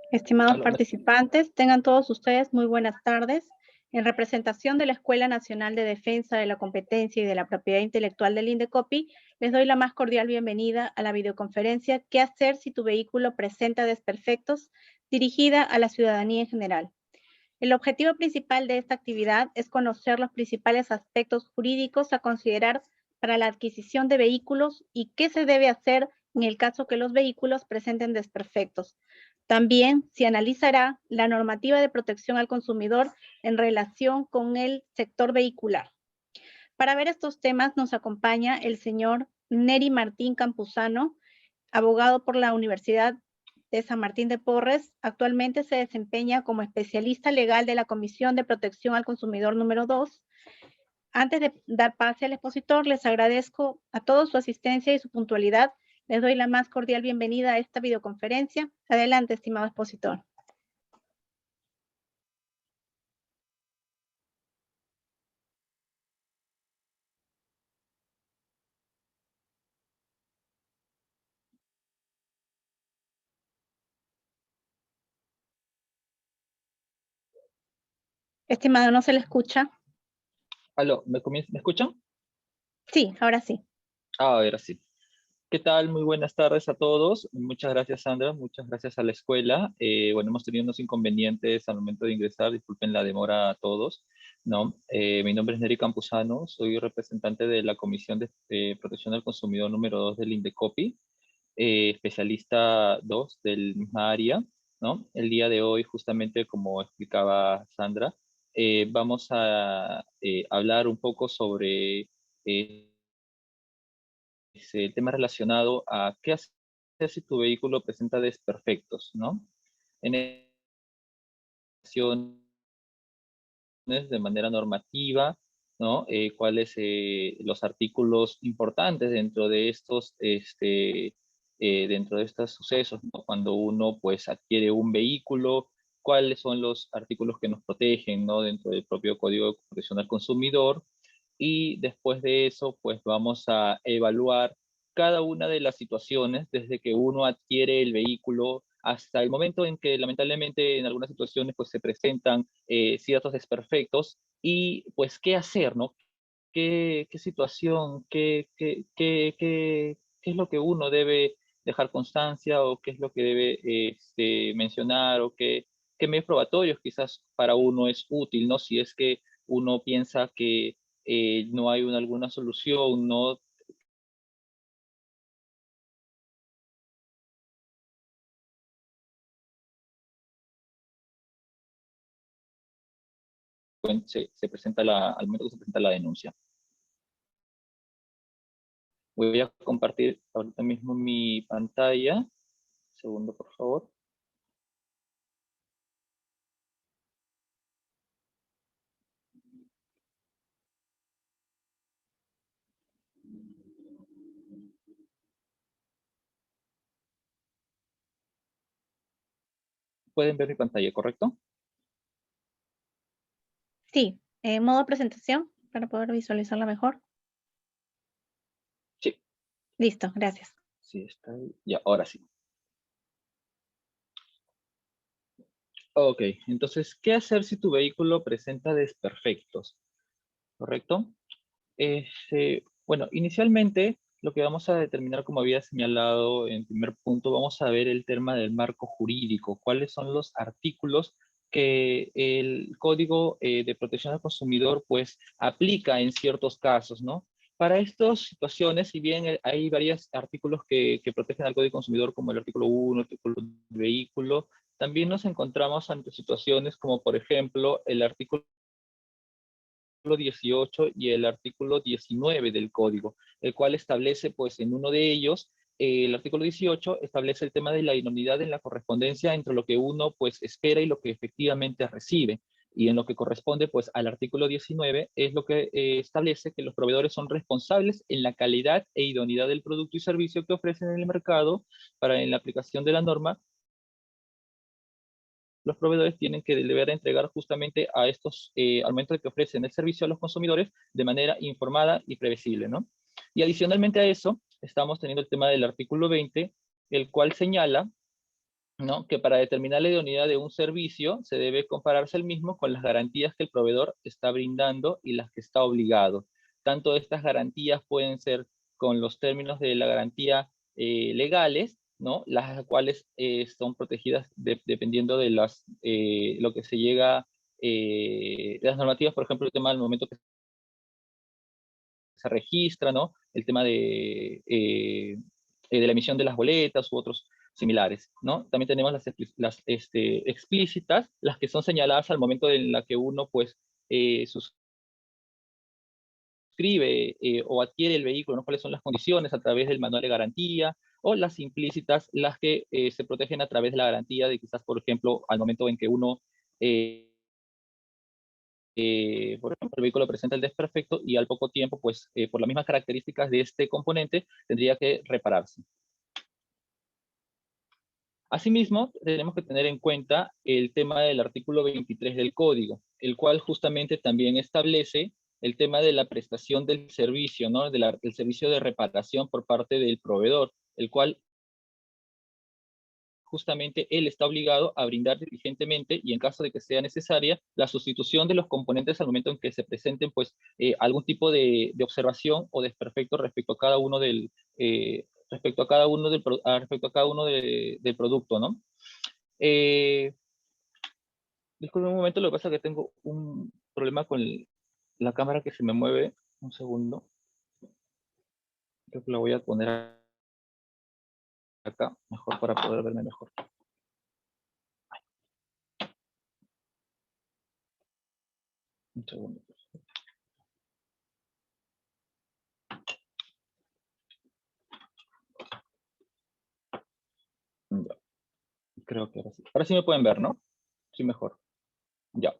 Estimados Aló, participantes, tengan todos ustedes muy buenas tardes. En representación de la Escuela Nacional de Defensa de la Competencia y de la Propiedad Intelectual del INDECOPI, les doy la más cordial bienvenida a la videoconferencia ¿Qué hacer si tu vehículo presenta desperfectos?, dirigida a la ciudadanía en general. El objetivo principal de esta actividad es conocer los principales aspectos jurídicos a considerar para la adquisición de vehículos y qué se debe hacer en el caso que los vehículos presenten desperfectos. También se analizará la normativa de protección al consumidor en relación con el sector vehicular. Para ver estos temas nos acompaña el señor Neri Martín Campuzano, abogado por la Universidad de San Martín de Porres. Actualmente se desempeña como especialista legal de la Comisión de Protección al Consumidor número 2. Antes de dar pase al expositor, les agradezco a todos su asistencia y su puntualidad. Les doy la más cordial bienvenida a esta videoconferencia. Adelante, estimado expositor. Estimado, ¿no se le escucha? aló, ¿me escuchan? Sí, ahora sí. A ver, sí. ¿Qué tal? Muy buenas tardes a todos. Muchas gracias, Sandra. Muchas gracias a la escuela. Bueno, hemos tenido unos inconvenientes al momento de ingresar. Disculpen la demora a todos, ¿no? Mi nombre es Neri Campuzano. Soy representante de la Comisión de Protección al Consumidor número 2 del INDECOPI, especialista 2 del misma área, ¿no? El día de hoy, justamente como explicaba Sandra, vamos a hablar un poco sobre el tema relacionado a qué hacer si tu vehículo presenta desperfectos, ¿no? En acciones de manera normativa, ¿no? Cuáles los artículos importantes dentro de estos sucesos, ¿no? Cuando uno pues adquiere un vehículo, cuáles son los artículos que nos protegen, ¿no? Dentro del propio Código de Protección al Consumidor. Y después de eso, pues vamos a evaluar cada una de las situaciones desde que uno adquiere el vehículo hasta el momento en que lamentablemente en algunas situaciones pues se presentan ciertos desperfectos y pues qué hacer, ¿no? ¿Qué situación, qué es lo que uno debe dejar constancia o qué es lo que debe mencionar o qué medios probatorios quizás para uno es útil, ¿no? Si es que uno piensa que no hay alguna solución, no se presenta al momento que se presenta la denuncia. Voy a compartir ahorita mismo mi pantalla. Un segundo, por favor. Pueden ver mi pantalla, ¿correcto? Sí, en modo presentación para poder visualizarla mejor. Sí. Listo, gracias. Sí, está ahí. Ya, ahora sí. Ok, entonces, ¿qué hacer si tu vehículo presenta desperfectos? ¿Correcto? Bueno, inicialmente lo que vamos a determinar, como había señalado en primer punto, vamos a ver el tema del marco jurídico. ¿Cuáles son los artículos que el Código de Protección al Consumidor pues aplica en ciertos casos, ¿no? Para estas situaciones, si bien hay varios artículos que protegen al Código Consumidor, como el artículo 1, el artículo del vehículo, también nos encontramos ante situaciones como, por ejemplo, el artículo 18 y el artículo 19 del código, el cual establece, pues, en uno de ellos, el artículo 18 establece el tema de la idoneidad en la correspondencia entre lo que uno, pues, espera y lo que efectivamente recibe. Y en lo que corresponde, pues, al artículo 19 es lo que establece que los proveedores son responsables en la calidad e idoneidad del producto y servicio que ofrecen en el mercado para en la aplicación de la norma. Los proveedores tienen que deber entregar justamente a estos, al momento de que ofrecen el servicio a los consumidores, de manera informada y previsible, ¿no? Y adicionalmente a eso, estamos teniendo el tema del artículo 20, el cual señala, ¿no?, que para determinar la idoneidad de un servicio se debe compararse el mismo con las garantías que el proveedor está brindando y las que está obligado. Tanto estas garantías pueden ser con los términos de la garantía legales, ¿no?, las cuales son protegidas dependiendo de lo que se llega, de las normativas, por ejemplo, el tema del momento que se registra, ¿no? El tema de la emisión de las boletas u otros similares, ¿no? También tenemos explícitas, las que son señaladas al momento en la que uno, pues, suscribe o adquiere el vehículo, ¿no? Cuáles son las condiciones a través del manual de garantía, o las implícitas, las que se protegen a través de la garantía de quizás, por ejemplo, al momento en que uno eh, por ejemplo, el vehículo presenta el desperfecto y al poco tiempo, pues, por las mismas características de este componente, tendría que repararse. Asimismo, tenemos que tener en cuenta el tema del artículo 23 del Código, el cual justamente también establece el tema de la prestación del servicio, ¿no? Del servicio de reparación por parte del proveedor, el cual justamente él está obligado a brindar diligentemente y en caso de que sea necesaria la sustitución de los componentes al momento en que se presenten pues algún tipo de observación o desperfecto respecto a cada uno respecto a cada uno del producto, ¿no? Disculpe un momento, lo que pasa es que tengo un problema con la cámara que se me mueve. Un segundo. Creo que la voy a poner acá, mejor para poder verme mejor. Un segundo. Ya, creo que ahora sí. Ahora sí me pueden ver, ¿no? Sí, mejor. Ya.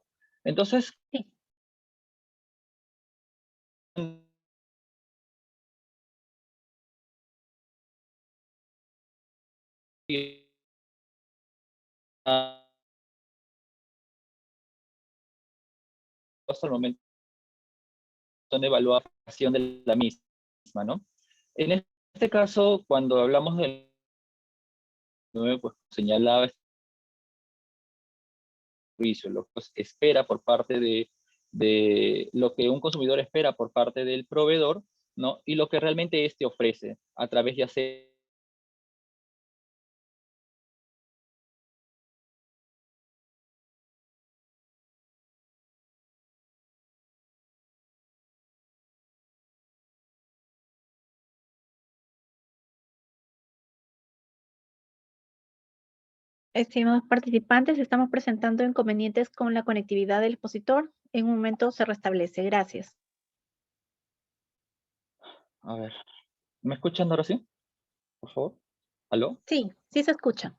Entonces, Sí. hasta el momento de evaluación de la misma, ¿no? En este caso, cuando hablamos del 9, pues señalaba este servicio, lo que se espera por parte de lo que un consumidor espera por parte del proveedor, ¿no? Y lo que realmente este ofrece a través de hacer Estimados participantes, estamos presentando inconvenientes con la conectividad del expositor. En un momento se restablece. Gracias. a ver, ¿me escuchan ahora sí? Por favor. ¿Aló? Sí, sí se escucha.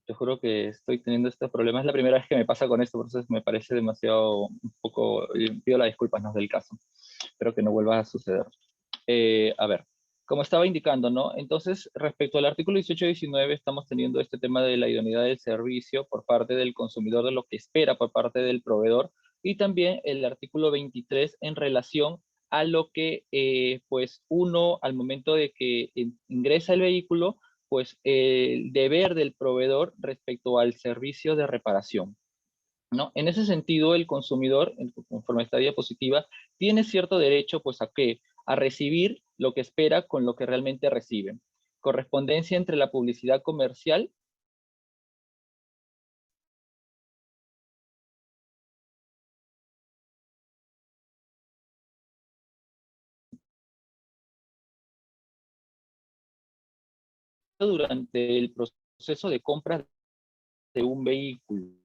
Te juro que estoy teniendo este problema. Es la primera vez que me pasa con esto, por eso me parece demasiado, un poco, pido las disculpas, no es del caso. Espero que no vuelva a suceder. A ver, como estaba indicando, ¿no? Entonces, respecto al artículo 18 y 19, estamos teniendo este tema de la idoneidad del servicio por parte del consumidor, de lo que espera por parte del proveedor, y también el artículo 23 en relación a lo que, pues, uno, al momento de que ingresa el vehículo, pues, el deber del proveedor respecto al servicio de reparación, ¿no? En ese sentido, el consumidor, conforme a esta diapositiva, tiene cierto derecho, pues, ¿a qué? A recibir lo que espera con lo que realmente recibe. Correspondencia entre la publicidad comercial durante el proceso de compra de un vehículo.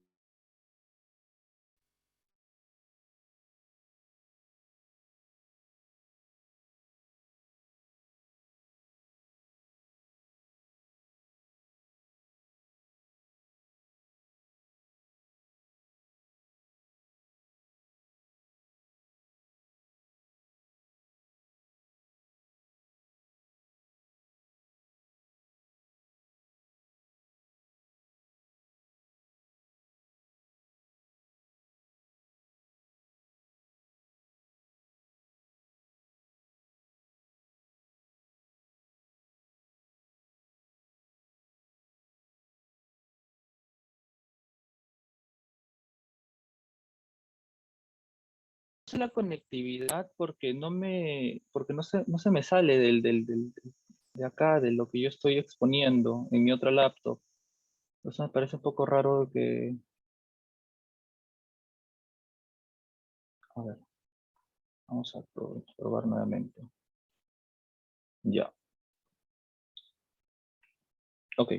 la conectividad porque no se me sale de acá, de lo que yo estoy exponiendo en mi otra laptop. Eso me parece un poco raro que... A ver, vamos a probar nuevamente. Ya, ok.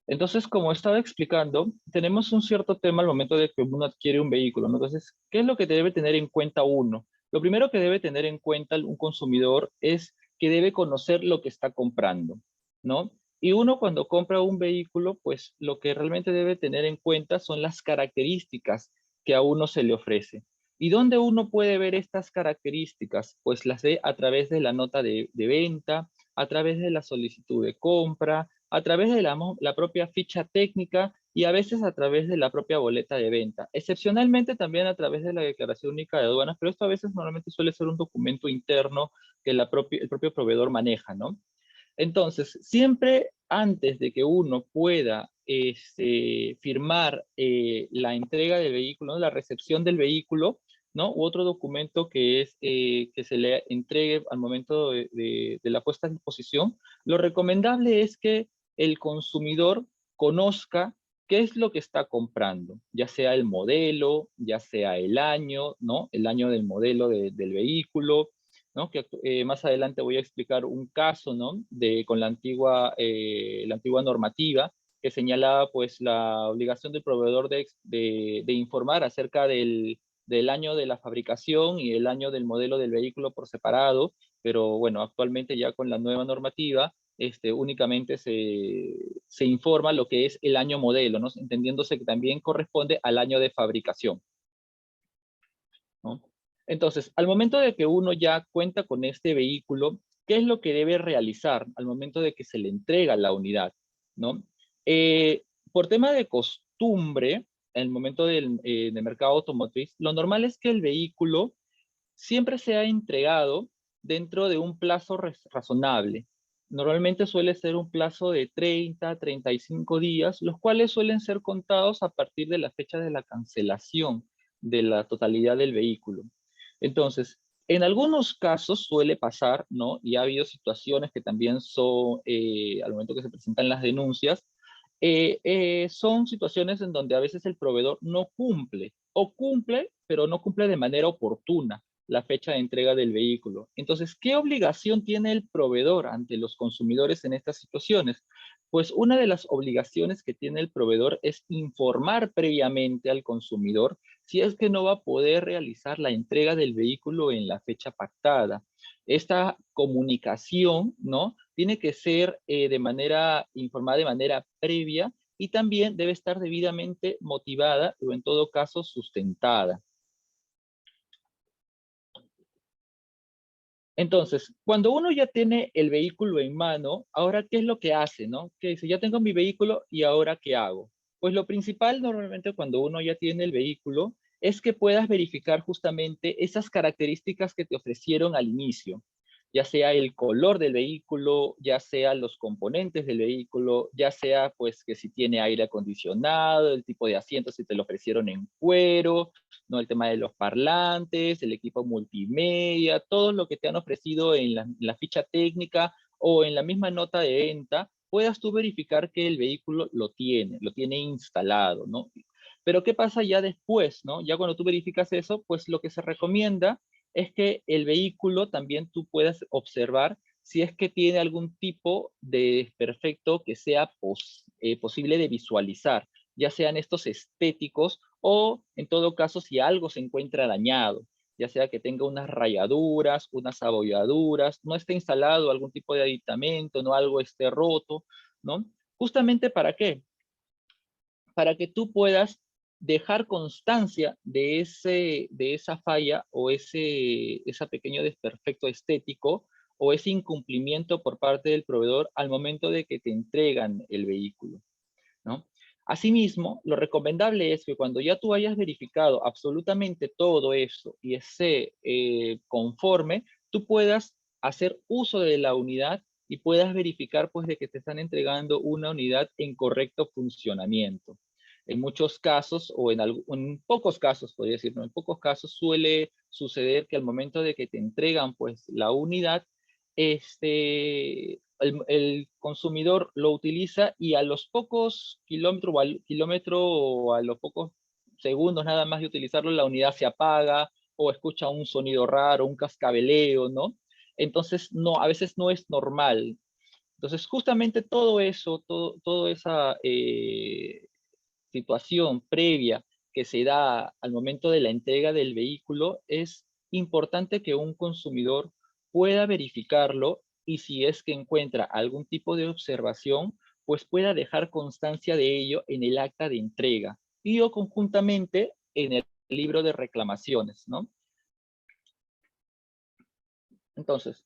Entonces, como estaba explicando, tenemos un cierto tema al momento de que uno adquiere un vehículo, ¿no? Entonces, ¿qué es lo que debe tener en cuenta uno? Lo primero que debe tener en cuenta un consumidor es que debe conocer lo que está comprando, ¿no? Y uno cuando compra un vehículo, pues lo que realmente debe tener en cuenta son las características que a uno se le ofrece. ¿Y dónde uno puede ver estas características? Pues las ve a través de la nota de venta, a través de la solicitud de compra, a través de la propia ficha técnica y a veces a través de la propia boleta de venta. Excepcionalmente también a través de la declaración única de aduanas, pero esto a veces normalmente suele ser un documento interno que el propio proveedor maneja, ¿no? Entonces, siempre antes de que uno pueda firmar la entrega del vehículo, ¿no? La recepción del vehículo, ¿no? U otro documento que es que se le entregue al momento de la puesta a disposición, lo recomendable es que el consumidor conozca qué es lo que está comprando, ya sea el modelo, ya sea el año, ¿no? El año del modelo del vehículo, ¿no? Que más adelante voy a explicar un caso, ¿no? Con la antigua normativa que señalaba pues la obligación del proveedor de informar acerca del año de la fabricación y el año del modelo del vehículo por separado, pero bueno, actualmente ya con la nueva normativa, únicamente se informa lo que es el año modelo, ¿no? Entendiéndose que también corresponde al año de fabricación, ¿no? Entonces, al momento de que uno ya cuenta con este vehículo, ¿qué es lo que debe realizar al momento de que se le entrega la unidad, ¿no? Por tema de costumbre, en el momento del mercado automotriz, lo normal es que el vehículo siempre sea entregado dentro de un plazo razonable. Normalmente suele ser un plazo de 30, 35 días, los cuales suelen ser contados a partir de la fecha de la cancelación de la totalidad del vehículo. Entonces, en algunos casos suele pasar, ¿no? Y ha habido situaciones que también son, al momento que se presentan las denuncias, son situaciones en donde a veces el proveedor no cumple, o cumple, pero no cumple de manera oportuna la fecha de entrega del vehículo. Entonces, ¿qué obligación tiene el proveedor ante los consumidores en estas situaciones? Pues una de las obligaciones que tiene el proveedor es informar previamente al consumidor si es que no va a poder realizar la entrega del vehículo en la fecha pactada. Esta comunicación, ¿no? Tiene que ser informada de manera previa y también debe estar debidamente motivada o en todo caso sustentada. Entonces, cuando uno ya tiene el vehículo en mano, ahora, ¿qué es lo que hace, no? Que dice, ya tengo mi vehículo y ahora, ¿qué hago? Pues lo principal normalmente cuando uno ya tiene el vehículo es que puedas verificar justamente esas características que te ofrecieron al inicio, ya sea el color del vehículo, ya sea los componentes del vehículo, ya sea pues que si tiene aire acondicionado, el tipo de asiento, si te lo ofrecieron en cuero, ¿no? El tema de los parlantes, el equipo multimedia, todo lo que te han ofrecido en la ficha técnica o en la misma nota de venta, puedas tú verificar que el vehículo lo tiene instalado, ¿no? Pero ¿qué pasa ya después, no? Ya cuando tú verificas eso, pues lo que se recomienda es que el vehículo también tú puedas observar si es que tiene algún tipo de desperfecto que sea posible de visualizar, ya sean estos estéticos o en todo caso si algo se encuentra dañado, ya sea que tenga unas rayaduras, unas abolladuras, no esté instalado algún tipo de aditamento, no algo esté roto, ¿no? Justamente ¿para qué? Para que tú puedas dejar constancia de esa falla o ese pequeño desperfecto estético o ese incumplimiento por parte del proveedor al momento de que te entregan el vehículo, ¿no? Asimismo, lo recomendable es que cuando ya tú hayas verificado absolutamente todo eso y esté conforme, tú puedas hacer uso de la unidad y puedas verificar pues de que te están entregando una unidad en correcto funcionamiento. En muchos casos, o en pocos casos, podría decir, ¿no? En pocos casos suele suceder que al momento de que te entregan pues la unidad, el consumidor lo utiliza y a los pocos kilómetros o a los pocos segundos nada más de utilizarlo, la unidad se apaga o escucha un sonido raro, un cascabeleo, ¿no? Entonces, no, a veces no es normal. Entonces, justamente todo eso, toda esa situación previa que se da al momento de la entrega del vehículo, es importante que un consumidor pueda verificarlo y si es que encuentra algún tipo de observación, pues pueda dejar constancia de ello en el acta de entrega y o conjuntamente en el libro de reclamaciones, ¿no? Entonces,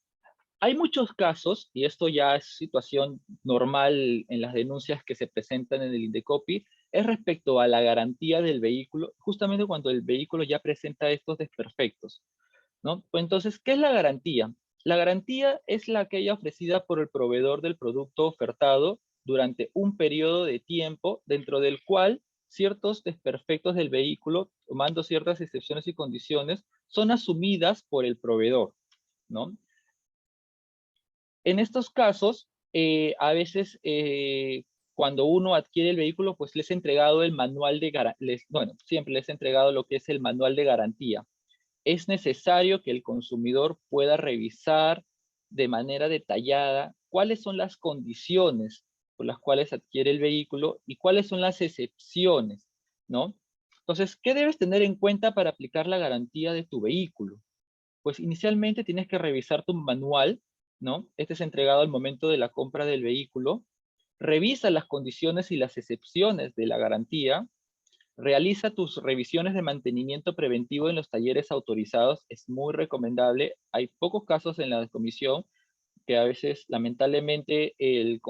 hay muchos casos, y esto ya es situación normal en las denuncias que se presentan en el Indecopi, es respecto a la garantía del vehículo, justamente cuando el vehículo ya presenta estos desperfectos, ¿no? Pues entonces, ¿qué es la garantía? La garantía es la aquella ofrecida por el proveedor del producto ofertado durante un periodo de tiempo dentro del cual ciertos desperfectos del vehículo, tomando ciertas excepciones y condiciones, son asumidas por el proveedor, ¿no? En estos casos, a veces cuando uno adquiere el vehículo, pues les he entregado el manual de garantía, bueno, siempre les he entregado lo que es el manual de garantía. Es necesario que el consumidor pueda revisar de manera detallada cuáles son las condiciones por las cuales adquiere el vehículo y cuáles son las excepciones, ¿no? Entonces, ¿qué debes tener en cuenta para aplicar la garantía de tu vehículo? Pues inicialmente tienes que revisar tu manual, ¿no? Este es entregado al momento de la compra del vehículo. Revisa las condiciones y las excepciones de la garantía. Realiza tus revisiones de mantenimiento preventivo en los talleres autorizados. Es muy recomendable. Hay pocos casos en la comisión que a veces, lamentablemente, el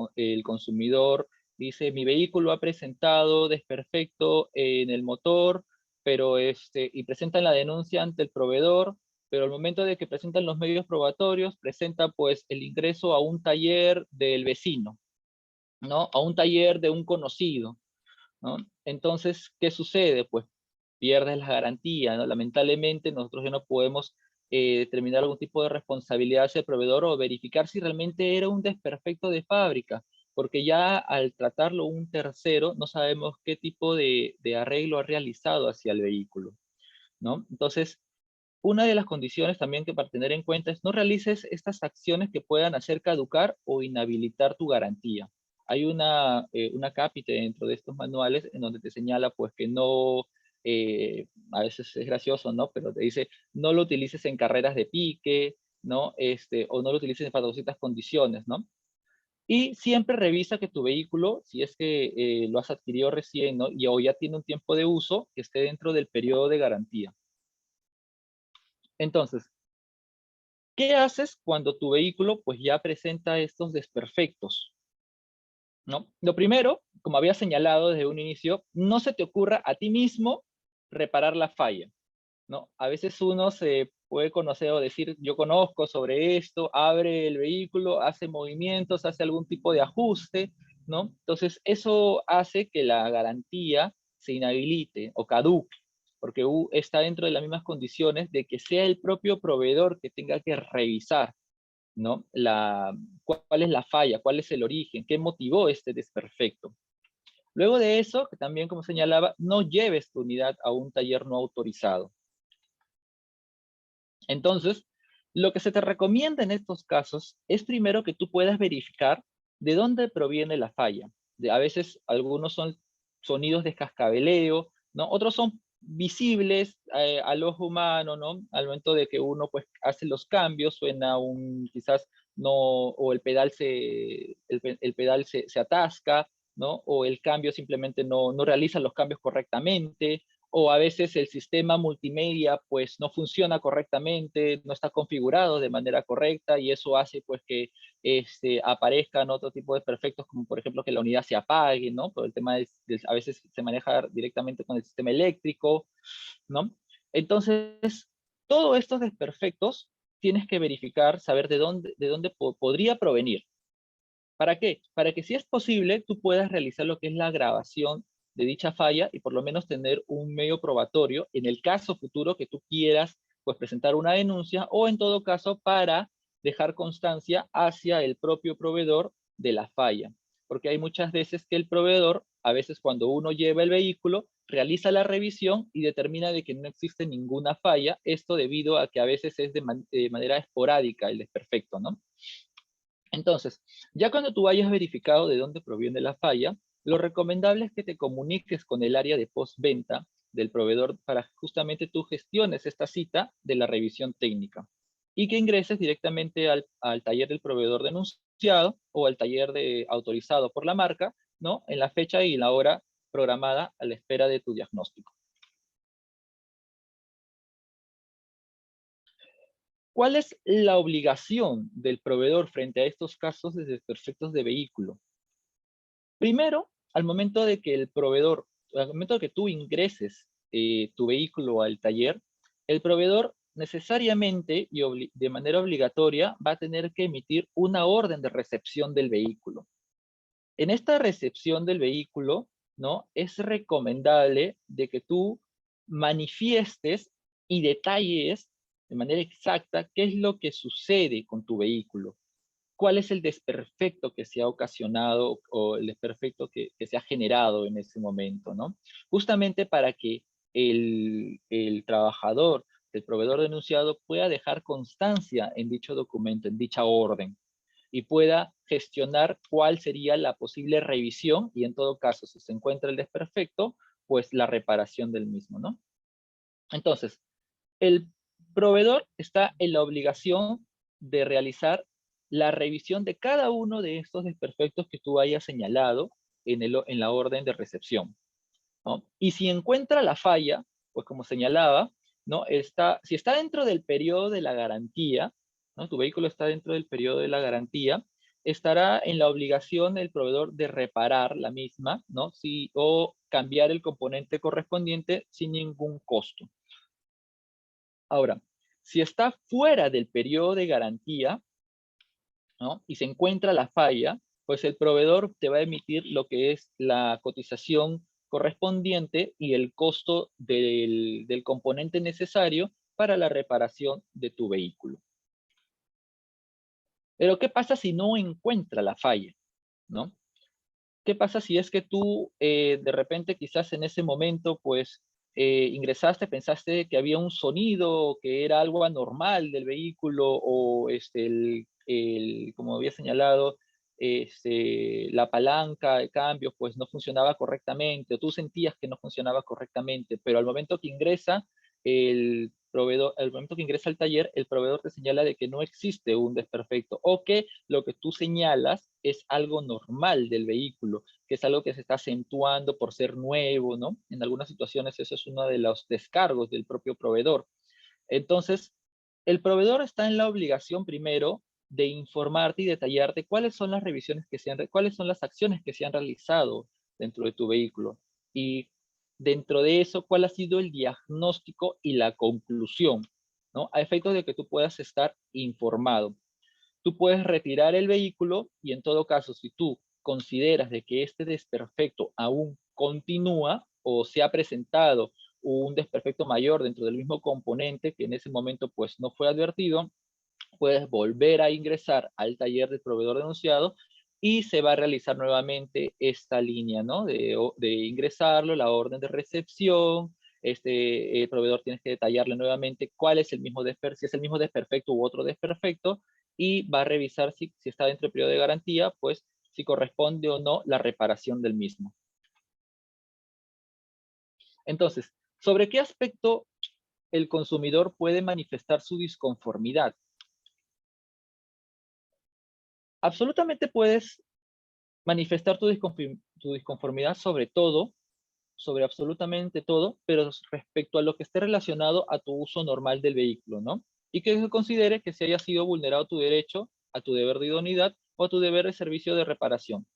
consumidor dice, mi vehículo ha presentado desperfecto en el motor, pero y presentan la denuncia ante el proveedor, pero al momento de que presentan los medios probatorios, presenta pues el ingreso a un taller del vecino, ¿no? A un taller de un conocido, ¿no? Entonces, ¿qué sucede? Pues pierdes la garantía, ¿no? Lamentablemente nosotros ya no podemos determinar algún tipo de responsabilidad hacia el proveedor o verificar si realmente era un desperfecto de fábrica, porque ya al tratarlo un tercero no sabemos qué tipo de arreglo ha realizado hacia el vehículo, ¿no? Entonces, una de las condiciones también que para tener en cuenta es no realices estas acciones que puedan hacer caducar o inhabilitar tu garantía. Hay una cápite dentro de estos manuales en donde te señala pues que no, a veces es gracioso, ¿no? Pero te dice, no lo utilices en carreras de pique, ¿no? O no lo utilices en fatosas condiciones, ¿no? Y siempre revisa que tu vehículo, si es que lo has adquirido recién, ¿no? O ya tiene un tiempo de uso, que esté dentro del periodo de garantía. Entonces, ¿qué haces cuando tu vehículo pues ya presenta estos desperfectos? ¿No? Lo primero, como había señalado desde un inicio, no se te ocurra a ti mismo reparar la falla, ¿no? A veces uno se puede conocer o decir, yo conozco sobre esto, abre el vehículo, hace movimientos, hace algún tipo de ajuste, ¿no? Entonces, eso hace que la garantía se inhabilite o caduque, porque está dentro de las mismas condiciones de que sea el propio proveedor que tenga que revisar, ¿no? ¿Cuál es la falla? ¿Cuál es el origen? ¿Qué motivó este desperfecto? Luego de eso, que también como señalaba, no lleves tu unidad a un taller no autorizado. Entonces, lo que se te recomienda en estos casos es primero que tú puedas verificar de dónde proviene la falla. A veces algunos son sonidos de cascabeleo, ¿no? Otros son visibles al ojo humano, ¿no? Al momento de que uno pues hace los cambios, suena quizás no, o el pedal se atasca, ¿no? O el cambio simplemente no realiza los cambios correctamente, o a veces el sistema multimedia pues no funciona correctamente, no está configurado de manera correcta y eso hace pues que aparezcan otro tipo de desperfectos como por ejemplo que la unidad se apague, ¿no? Por el tema a veces se maneja directamente con el sistema eléctrico, ¿no? Entonces, todos estos desperfectos tienes que verificar, saber de dónde podría provenir. ¿Para qué? Para que si es posible, tú puedas realizar lo que es la grabación de dicha falla y por lo menos tener un medio probatorio en el caso futuro que tú quieras pues presentar una denuncia o en todo caso para dejar constancia hacia el propio proveedor de la falla. Porque hay muchas veces que el proveedor, a veces cuando uno lleva el vehículo, realiza la revisión y determina de que no existe ninguna falla, esto debido a que a veces es de manera esporádica el desperfecto, ¿no? Entonces, ya cuando tú hayas verificado de dónde proviene la falla, lo recomendable es que te comuniques con el área de postventa del proveedor para justamente tú gestiones esta cita de la revisión técnica y que ingreses directamente al taller del proveedor denunciado o al taller autorizado por la marca, ¿no? En la fecha y la hora programada a la espera de tu diagnóstico. ¿Cuál es la obligación del proveedor frente a estos casos de desperfectos de vehículo? Primero, al momento de que tú ingreses tu vehículo al taller, el proveedor necesariamente y de manera obligatoria va a tener que emitir una orden de recepción del vehículo. En esta recepción del vehículo, ¿no? Es recomendable de que tú manifiestes y detalles de manera exacta qué es lo que sucede con tu vehículo, cuál es el desperfecto que se ha ocasionado o el desperfecto que se ha generado en ese momento, ¿no? Justamente para que el trabajador, el proveedor denunciado pueda dejar constancia en dicho documento, en dicha orden, y pueda gestionar cuál sería la posible revisión y en todo caso, si se encuentra el desperfecto, pues la reparación del mismo, ¿no? Entonces, el proveedor está en la obligación de realizar la revisión de cada uno de estos desperfectos que tú hayas señalado en la orden de recepción, ¿no? Y si encuentra la falla, pues como señalaba, ¿no? Si está dentro del periodo de la garantía, ¿no? Tu vehículo está dentro del periodo de la garantía, estará en la obligación el proveedor de reparar la misma, ¿no? O cambiar el componente correspondiente sin ningún costo. Ahora, si está fuera del periodo de garantía, ¿no? Y se encuentra la falla, pues el proveedor te va a emitir lo que es la cotización correspondiente y el costo del componente necesario para la reparación de tu vehículo. Pero, ¿qué pasa si no encuentra la falla? ¿No? ¿Qué pasa si es que tú de repente quizás en ese momento pues ingresaste, pensaste que había un sonido, que era algo anormal del vehículo o como había señalado, la palanca de cambios pues no funcionaba correctamente o tú sentías que no funcionaba correctamente, pero al momento que ingresa al momento que ingresa al taller, el proveedor te señala de que no existe un desperfecto o que lo que tú señalas es algo normal del vehículo, que es algo que se está acentuando por ser nuevo, ¿no? En algunas situaciones eso es uno de los descargos del propio proveedor. Entonces, el proveedor está en la obligación primero de informarte y detallarte cuáles son las revisiones cuáles son las acciones que se han realizado dentro de tu vehículo. Y dentro de eso, cuál ha sido el diagnóstico y la conclusión, ¿no? A efectos de que tú puedas estar informado. Tú puedes retirar el vehículo y en todo caso, si tú consideras de que este desperfecto aún continúa o se ha presentado un desperfecto mayor dentro del mismo componente que en ese momento pues no fue advertido, puedes volver a ingresar al taller del proveedor denunciado y se va a realizar nuevamente esta línea, ¿no? De ingresarlo, la orden de recepción, el proveedor tiene que detallarle nuevamente cuál es el mismo desperfecto, si es el mismo desperfecto u otro desperfecto, y va a revisar si está dentro del periodo de garantía, pues si corresponde o no la reparación del mismo. Entonces, ¿sobre qué aspecto el consumidor puede manifestar su disconformidad? Absolutamente puedes manifestar tu disconformidad sobre todo, sobre absolutamente todo, pero respecto a lo que esté relacionado a tu uso normal del vehículo, ¿no? Y que se considere que se haya sido vulnerado tu derecho a tu deber de idoneidad o a tu deber de servicio de reparación.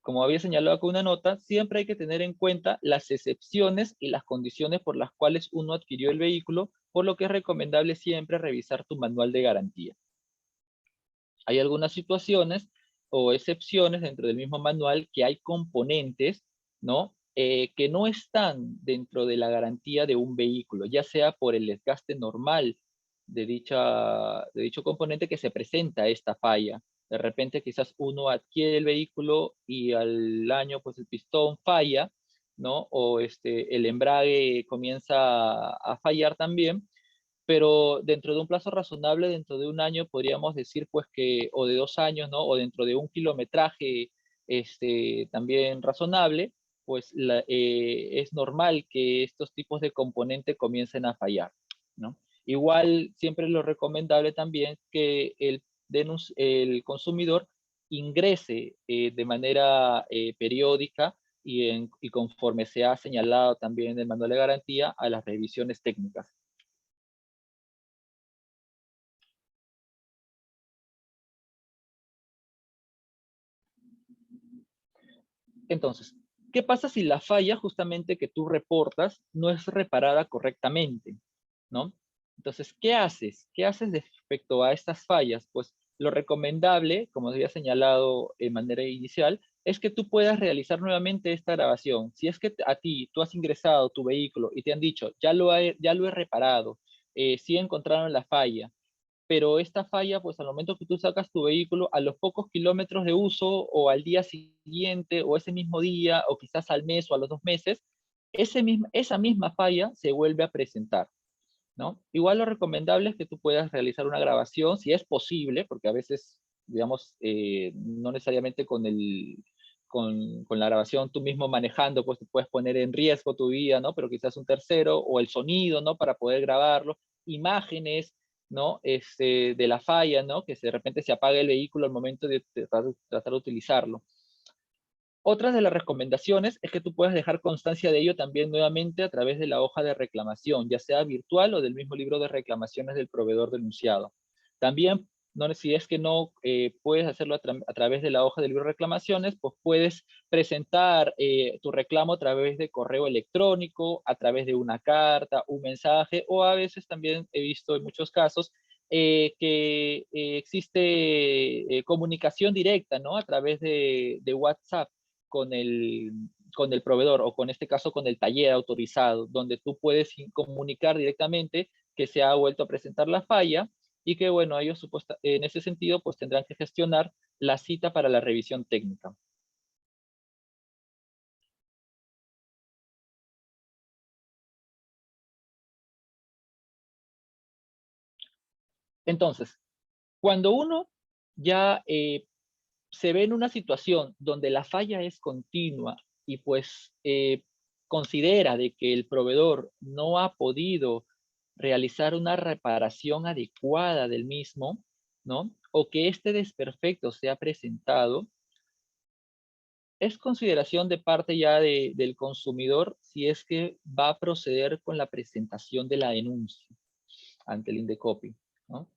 Como había señalado con una nota, siempre hay que tener en cuenta las excepciones y las condiciones por las cuales uno adquirió el vehículo, por lo que es recomendable siempre revisar tu manual de garantía. Hay algunas situaciones o excepciones dentro del mismo manual que hay componentes, ¿no? que no están dentro de la garantía de un vehículo, ya sea por el desgaste normal de dicho componente que se presenta esta falla. De repente quizás uno adquiere el vehículo y al año pues el pistón falla, ¿no? O el embrague comienza a fallar también, pero dentro de un plazo razonable, dentro de un año podríamos decir pues que, o de 2 años, ¿no? O dentro de un kilometraje también razonable, pues es normal que estos tipos de componentes comiencen a fallar, ¿no? Igual, siempre es lo recomendable también que el consumidor ingrese de manera periódica y conforme se ha señalado también en el manual de garantía a las revisiones técnicas. Entonces, ¿qué pasa si la falla justamente que tú reportas no es reparada correctamente? ¿No? Entonces, ¿qué haces? ¿Qué haces respecto a estas fallas? Pues lo recomendable, como había señalado en manera inicial, es que tú puedas realizar nuevamente esta grabación. Si es que tú has ingresado tu vehículo y te han dicho, ya lo he reparado, sí encontraron la falla, pero esta falla, pues al momento que tú sacas tu vehículo, a los pocos kilómetros de uso o al día siguiente o ese mismo día o quizás al mes o a los 2 meses, esa misma falla se vuelve a presentar, ¿no? Igual lo recomendable es que tú puedas realizar una grabación, si es posible, porque a veces, digamos, no necesariamente con la grabación tú mismo manejando, pues te puedes poner en riesgo tu vida, ¿no? Pero quizás un tercero o el sonido, ¿no? Para poder grabarlo, imágenes, ¿no? De la falla, ¿no? Que de repente se apague el vehículo al momento de tratar de utilizarlo. Otras de las recomendaciones es que tú puedas dejar constancia de ello también nuevamente a través de la hoja de reclamación, ya sea virtual o del mismo libro de reclamaciones del proveedor denunciado. También, no, si es que no puedes hacerlo a través de la hoja del libro de reclamaciones, pues puedes presentar tu reclamo a través de correo electrónico, a través de una carta, un mensaje, o a veces también he visto en muchos casos que existe comunicación directa, ¿no? A través de WhatsApp con el proveedor o con este caso con el taller autorizado, donde tú puedes comunicar directamente que se ha vuelto a presentar la falla y que, bueno, ellos en ese sentido pues tendrán que gestionar la cita para la revisión técnica. Entonces, cuando uno ya se ve en una situación donde la falla es continua y pues considera de que el proveedor no ha podido realizar una reparación adecuada del mismo, ¿no? O que este desperfecto se ha presentado, es consideración de parte ya del consumidor si es que va a proceder con la presentación de la denuncia ante el Indecopi, ¿no?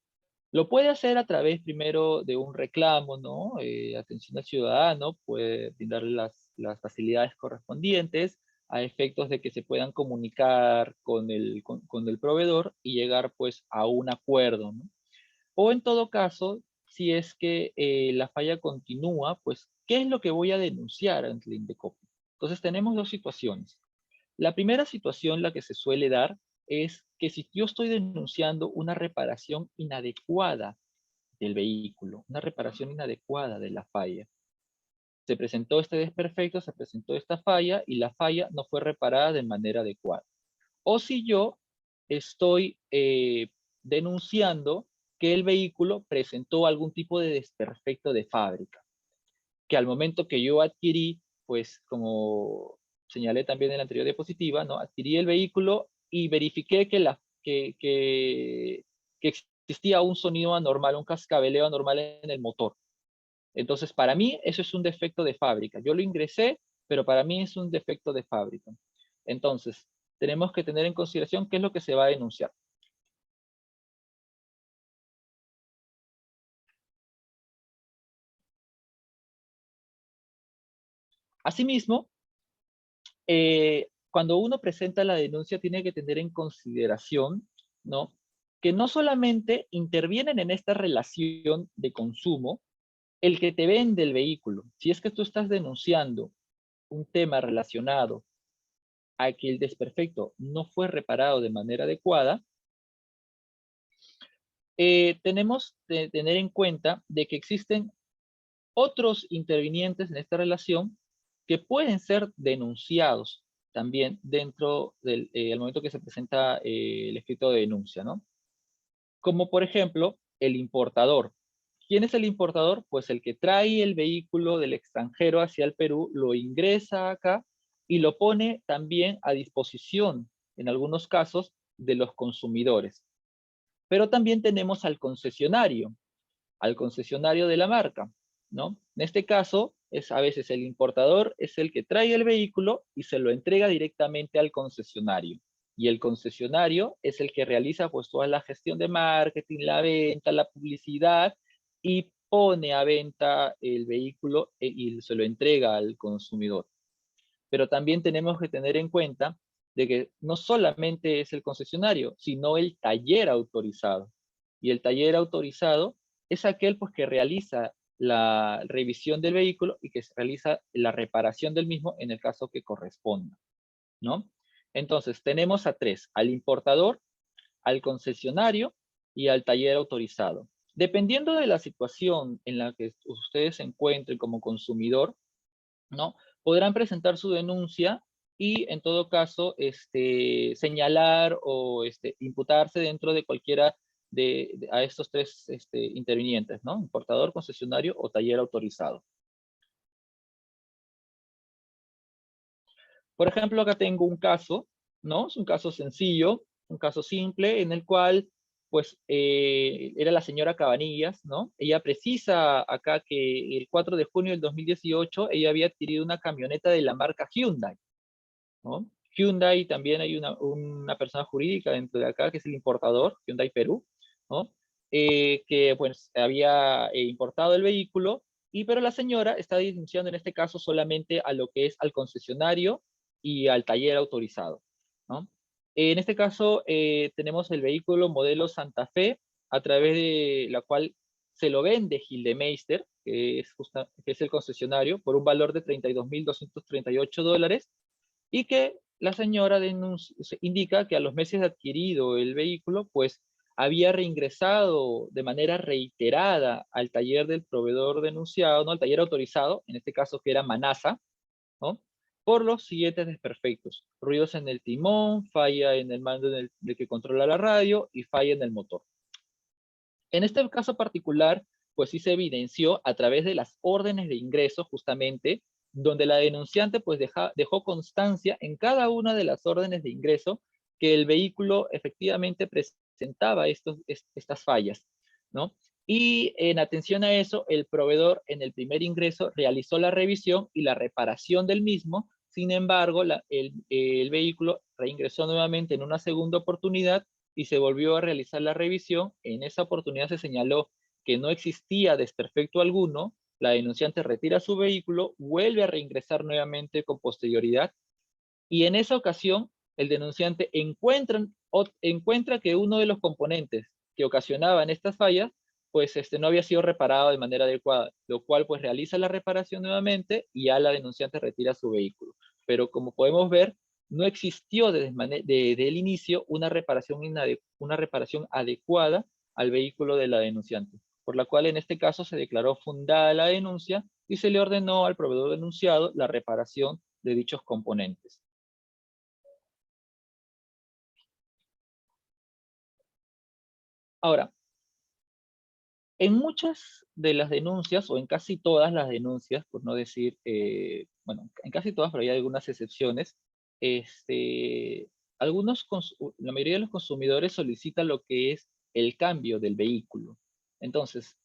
Lo puede hacer a través primero de un reclamo, ¿no? Atención al ciudadano, puede brindarle las facilidades correspondientes a efectos de que se puedan comunicar con el proveedor y llegar pues a un acuerdo, ¿no? O en todo caso, si es que la falla continúa, pues, ¿qué es lo que voy a denunciar ante el Indecopi? Entonces tenemos dos situaciones. La primera situación, la que se suele dar, es que si yo estoy denunciando una reparación inadecuada del vehículo, una reparación inadecuada de la falla. Se presentó este desperfecto, se presentó esta falla y la falla no fue reparada de manera adecuada. O si yo estoy denunciando que el vehículo presentó algún tipo de desperfecto de fábrica, que al momento que yo adquirí, pues como señalé también en la anterior diapositiva, ¿no? Adquirí el vehículo y verifiqué que existía un sonido anormal, un cascabeleo anormal en el motor. Entonces, para mí, eso es un defecto de fábrica. Yo lo ingresé, pero para mí es un defecto de fábrica. Entonces, tenemos que tener en consideración qué es lo que se va a denunciar. Asimismo, cuando uno presenta la denuncia, tiene que tener en consideración, ¿no? Que no solamente intervienen en esta relación de consumo el que te vende el vehículo. Si es que tú estás denunciando un tema relacionado a que el desperfecto no fue reparado de manera adecuada, tenemos que tener en cuenta de que existen otros intervinientes en esta relación que pueden ser denunciados también dentro del al momento que se presenta el escrito de denuncia, ¿no? Como por ejemplo, el importador. ¿Quién es el importador? Pues el que trae el vehículo del extranjero hacia el Perú, lo ingresa acá y lo pone también a disposición, en algunos casos, de los consumidores. Pero también tenemos al concesionario de la marca, ¿no? En este caso, es a veces el importador es el que trae el vehículo y se lo entrega directamente al concesionario. Y el concesionario es el que realiza pues toda la gestión de marketing, la venta, la publicidad y pone a venta el vehículo y se lo entrega al consumidor. Pero también tenemos que tener en cuenta de que no solamente es el concesionario, sino el taller autorizado. Y el taller autorizado es aquel pues, que realiza la revisión del vehículo y que se realiza la reparación del mismo en el caso que corresponda, ¿no? Entonces, tenemos a tres, al importador, al concesionario y al taller autorizado. Dependiendo de la situación en la que ustedes se encuentren como consumidor, ¿no? Podrán presentar su denuncia y en todo caso señalar o imputarse dentro de cualquiera a estos tres intervinientes, ¿no? Importador, concesionario o taller autorizado. Por ejemplo, acá tengo un caso, ¿no? Es un caso sencillo, un caso simple en el cual pues era la señora Cabanillas, ¿no? Ella precisa acá que el 4 de junio del 2018 ella había adquirido una camioneta de la marca Hyundai, ¿no? Hyundai también hay una persona jurídica dentro de acá que es el importador, Hyundai Perú, ¿no? Que pues había importado el vehículo, pero la señora está denunciando en este caso solamente a lo que es al concesionario y al taller autorizado, ¿no? En este caso tenemos el vehículo modelo Santa Fe, a través de la cual se lo vende Gildemeister, que es el concesionario, por un valor de $32,238, y que la señora indica que a los meses de adquirido el vehículo, pues había reingresado de manera reiterada al taller del proveedor denunciado, ¿no? Al taller autorizado, en este caso que era Manasa, ¿no? Por los siguientes desperfectos: ruidos en el timón, falla en el mando del que controla la radio y falla en el motor. En este caso particular, pues sí se evidenció a través de las órdenes de ingreso, justamente, donde la denunciante pues dejó constancia en cada una de las órdenes de ingreso que el vehículo efectivamente presentaba estas fallas, ¿no? Y en atención a eso, el proveedor en el primer ingreso realizó la revisión y la reparación del mismo. Sin embargo, el vehículo reingresó nuevamente en una segunda oportunidad y se volvió a realizar la revisión. En esa oportunidad se señaló que no existía desperfecto alguno. La denunciante retira su vehículo, vuelve a reingresar nuevamente con posterioridad y en esa ocasión el denunciante encuentra que uno de los componentes que ocasionaban estas fallas pues no había sido reparado de manera adecuada, lo cual pues realiza la reparación nuevamente y ya la denunciante retira su vehículo. Pero como podemos ver, no existió desde el inicio una reparación adecuada al vehículo de la denunciante, por la cual en este caso se declaró fundada la denuncia y se le ordenó al proveedor denunciado la reparación de dichos componentes. Ahora, en muchas de las denuncias, o en casi todas las denuncias, por no decir, bueno, en casi todas, pero hay algunas excepciones, este, la mayoría de los consumidores solicitan lo que es el cambio del vehículo. Entonces,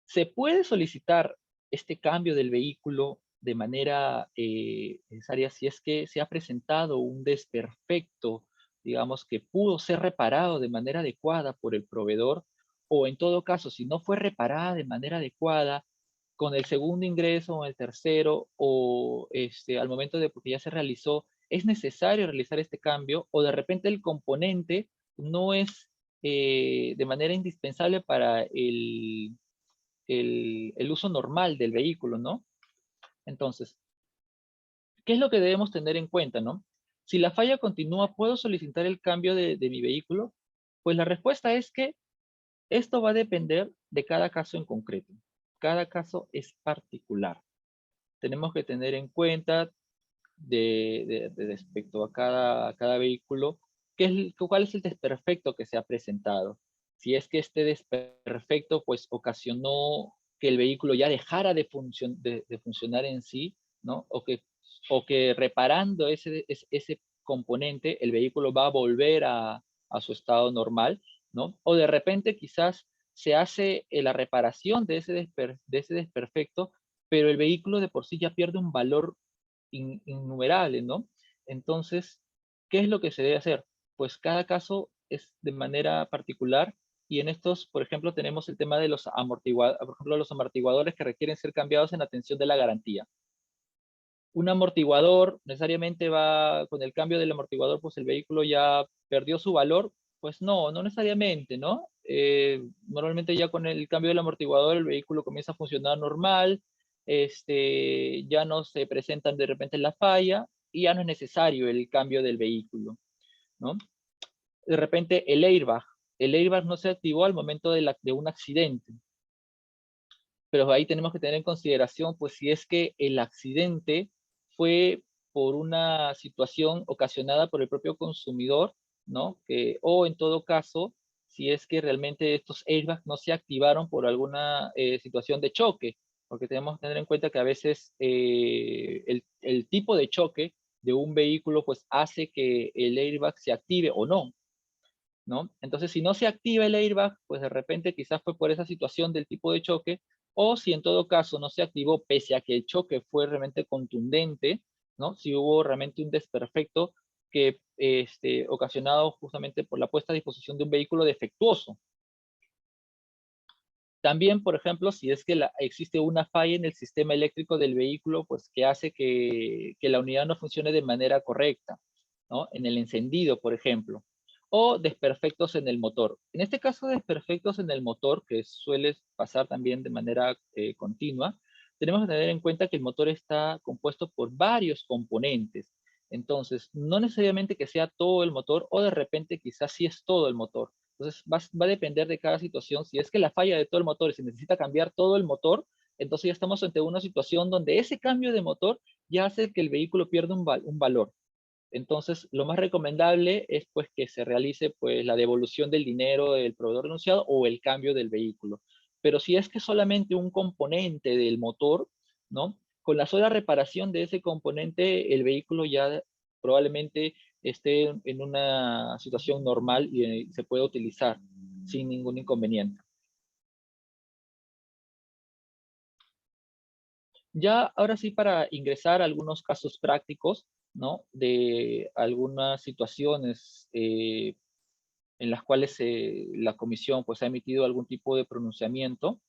¿se puede solicitar este cambio del vehículo de manera necesaria si es que se ha presentado un desperfecto, digamos, que pudo ser reparado de manera adecuada por el proveedor? O en todo caso, si no fue reparada de manera adecuada, con el segundo ingreso o el tercero, o al momento de porque ya se realizó, ¿es necesario realizar este cambio? O de repente el componente no es de manera indispensable para el uso normal del vehículo, ¿no? Entonces, ¿Qué es lo que debemos tener en cuenta, no? Si la falla continúa, ¿puedo solicitar el cambio de mi vehículo? Pues la respuesta es que esto va a depender de cada caso en concreto. Cada caso es particular. Tenemos que tener en cuenta respecto a cada vehículo, cuál es el desperfecto que se ha presentado. Si es que este desperfecto pues ocasionó que el vehículo ya dejara de funcionar en sí, ¿no? O que reparando ese componente, el vehículo va a volver a su estado normal, ¿no? O de repente quizás se hace la reparación de ese desperfecto, pero el vehículo de por sí ya pierde un valor innumerables, ¿no? Entonces, ¿qué es lo que se debe hacer? Pues cada caso es de manera particular y en estos, por ejemplo, tenemos el tema de los amortiguadores, por ejemplo, los amortiguadores que requieren ser cambiados en atención de la garantía. Un amortiguador necesariamente va, con el cambio del amortiguador, pues el vehículo ya perdió su valor. Pues no, no necesariamente, ¿no? Normalmente ya con el cambio del amortiguador el vehículo comienza a funcionar normal, ya no se presentan de repente la falla y ya no es necesario el cambio del vehículo, ¿no? De repente el airbag no se activó al momento de un accidente, pero ahí tenemos que tener en consideración, pues si es que el accidente fue por una situación ocasionada por el propio consumidor, ¿no? O en todo caso, si es que realmente estos airbags no se activaron por alguna situación de choque, porque tenemos que tener en cuenta que a veces el tipo de choque de un vehículo pues hace que el airbag se active o no, ¿no? Entonces, si no se activa el airbag, pues de repente quizás fue por esa situación del tipo de choque, o si en todo caso no se activó pese a que el choque fue realmente contundente, ¿no? Si hubo realmente un desperfecto que ocasionado justamente por la puesta a disposición de un vehículo defectuoso. También, por ejemplo, si es que existe una falla en el sistema eléctrico del vehículo, pues que hace que la unidad no funcione de manera correcta, ¿no? En el encendido, por ejemplo. O desperfectos en el motor. En este caso, desperfectos en el motor, que suele pasar también de manera continua, tenemos que tener en cuenta que el motor está compuesto por varios componentes. Entonces, no necesariamente que sea todo el motor, o de repente quizás sí es todo el motor. Entonces va a depender de cada situación. Si es que la falla de todo el motor y se necesita cambiar todo el motor, entonces ya estamos ante una situación donde ese cambio de motor ya hace que el vehículo pierda un valor. Entonces, lo más recomendable es pues que se realice pues la devolución del dinero del proveedor denunciado o el cambio del vehículo. Pero si es que solamente un componente del motor, ¿no? Con la sola reparación de ese componente, el vehículo ya probablemente esté en una situación normal y se puede utilizar sin ningún inconveniente. Ya ahora sí, para ingresar a algunos casos prácticos, ¿no? De algunas situaciones en las cuales la comisión pues, ha emitido algún tipo de pronunciamiento.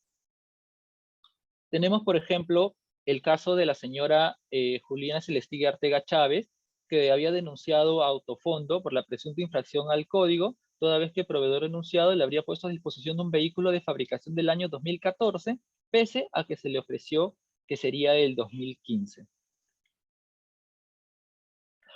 Tenemos, por ejemplo, el caso de la señora Juliana Celestiga Artega Chávez, que había denunciado a Autofondo por la presunta infracción al código, toda vez que el proveedor denunciado le habría puesto a disposición de un vehículo de fabricación del año 2014, pese a que se le ofreció que sería el 2015.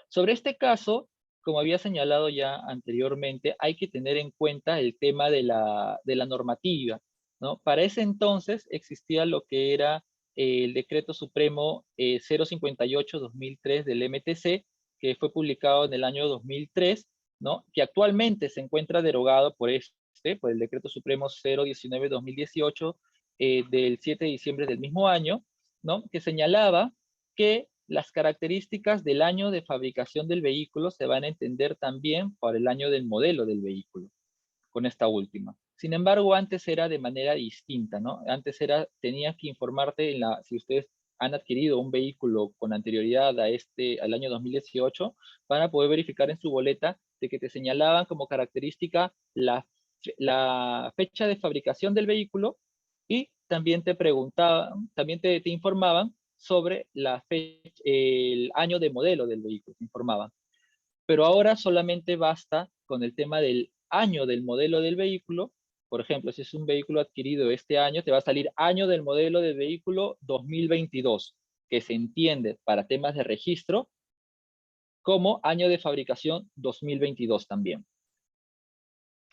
Sobre este caso, como había señalado ya anteriormente, hay que tener en cuenta el tema de la normativa, ¿no? Para ese entonces existía lo que era el Decreto Supremo 058-2003 del MTC, que fue publicado en el año 2003, ¿no? Que actualmente se encuentra derogado por el Decreto Supremo 019-2018 del 7 de diciembre del mismo año, ¿no? Que señalaba que las características del año de fabricación del vehículo se van a entender también por el año del modelo del vehículo, con esta última. Sin embargo, antes era de manera distinta, ¿no? Antes tenías que informarte si ustedes han adquirido un vehículo con anterioridad al año 2018, van a poder verificar en su boleta de que te señalaban como característica la fecha de fabricación del vehículo y también te preguntaban, también te informaban sobre el año de modelo del vehículo, te informaban. Pero ahora solamente basta con el tema del año del modelo del vehículo. Por ejemplo, si es un vehículo adquirido este año, te va a salir año del modelo del vehículo 2022, que se entiende para temas de registro como año de fabricación 2022 también.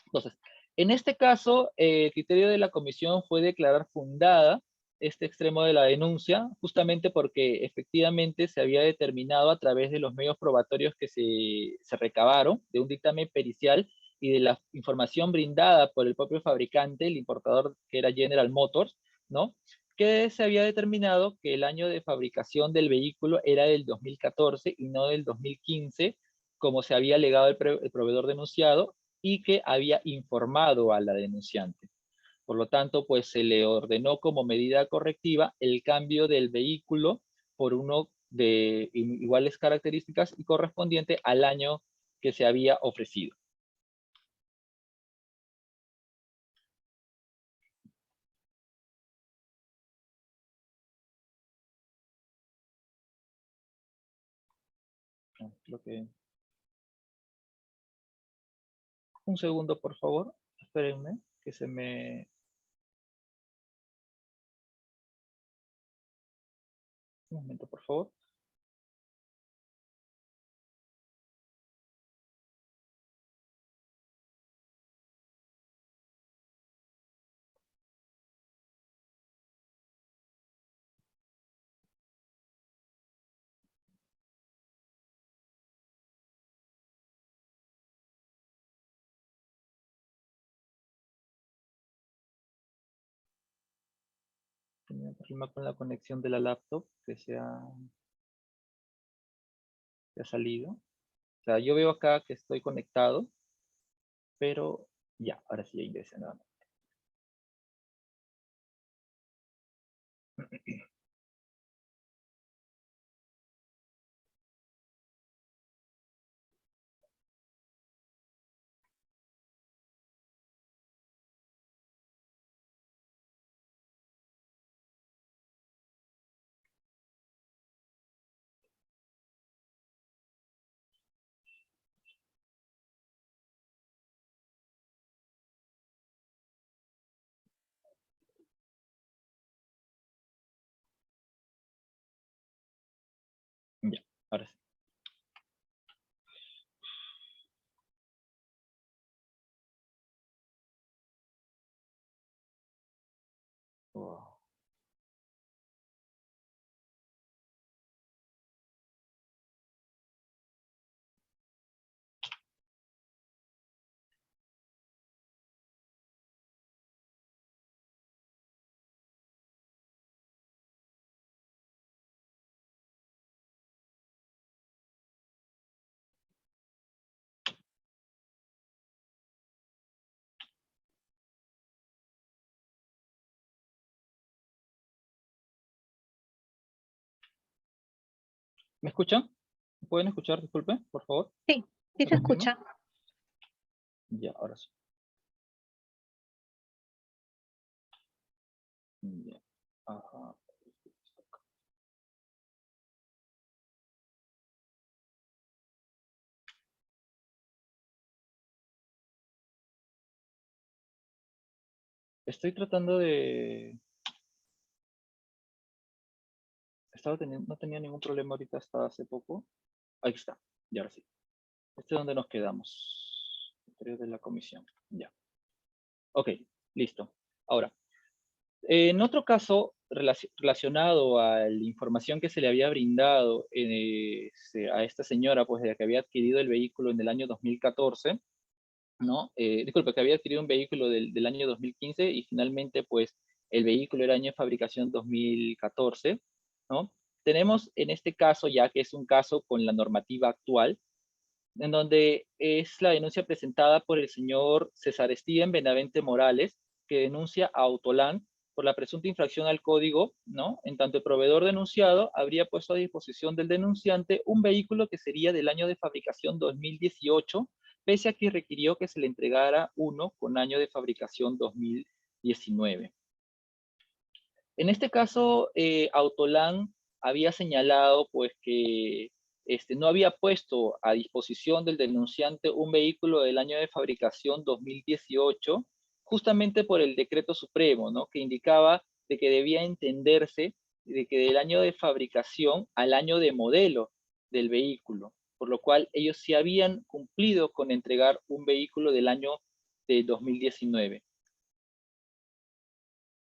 Entonces, en este caso, el criterio de la comisión fue declarar fundada este extremo de la denuncia, justamente porque efectivamente se había determinado a través de los medios probatorios que se recabaron, de un dictamen pericial y de la información brindada por el propio fabricante, el importador que era General Motors, ¿no? Que se había determinado que el año de fabricación del vehículo era del 2014 y no del 2015, como se había alegado el proveedor denunciado, y que había informado a la denunciante. Por lo tanto, pues se le ordenó como medida correctiva el cambio del vehículo por uno de iguales características y correspondiente al año que se había ofrecido. Un segundo, por favor. Espérenme, que se me... Un momento, por favor. Tenía un problema con la conexión de la laptop que se ha salido. O sea, yo veo acá que estoy conectado, pero ya, ahora sí ya ingresé nuevamente. Ya, ahora sí. Wow. ¿Me escuchan? ¿Me pueden escuchar? Disculpe, por favor. Sí, sí se escucha. Ya, ahora sí. Ya. Ajá. Estoy tratando de... no tenía ningún problema ahorita hasta hace poco. Ahí está, ya ahora sí. Este es donde nos quedamos. Interior de la comisión. Ya. Ok, listo. Ahora, en otro caso relacionado a la información que se le había brindado a esta señora, pues de que había adquirido el vehículo en el año 2014, ¿no? Disculpe, que había adquirido un vehículo del año 2015 y finalmente, pues, el vehículo era año de fabricación 2014, ¿no? Tenemos en este caso, ya que es un caso con la normativa actual, en donde es la denuncia presentada por el señor César Steven Benavente Morales, que denuncia a Autoland por la presunta infracción al código, ¿no? En tanto el proveedor denunciado habría puesto a disposición del denunciante un vehículo que sería del año de fabricación 2018, pese a que requirió que se le entregara uno con año de fabricación 2019. En este caso, Autoland había señalado pues que no había puesto a disposición del denunciante un vehículo del año de fabricación 2018, justamente por el decreto supremo, ¿no? Que indicaba de que debía entenderse de que del año de fabricación al año de modelo del vehículo, por lo cual ellos sí habían cumplido con entregar un vehículo del año de 2019.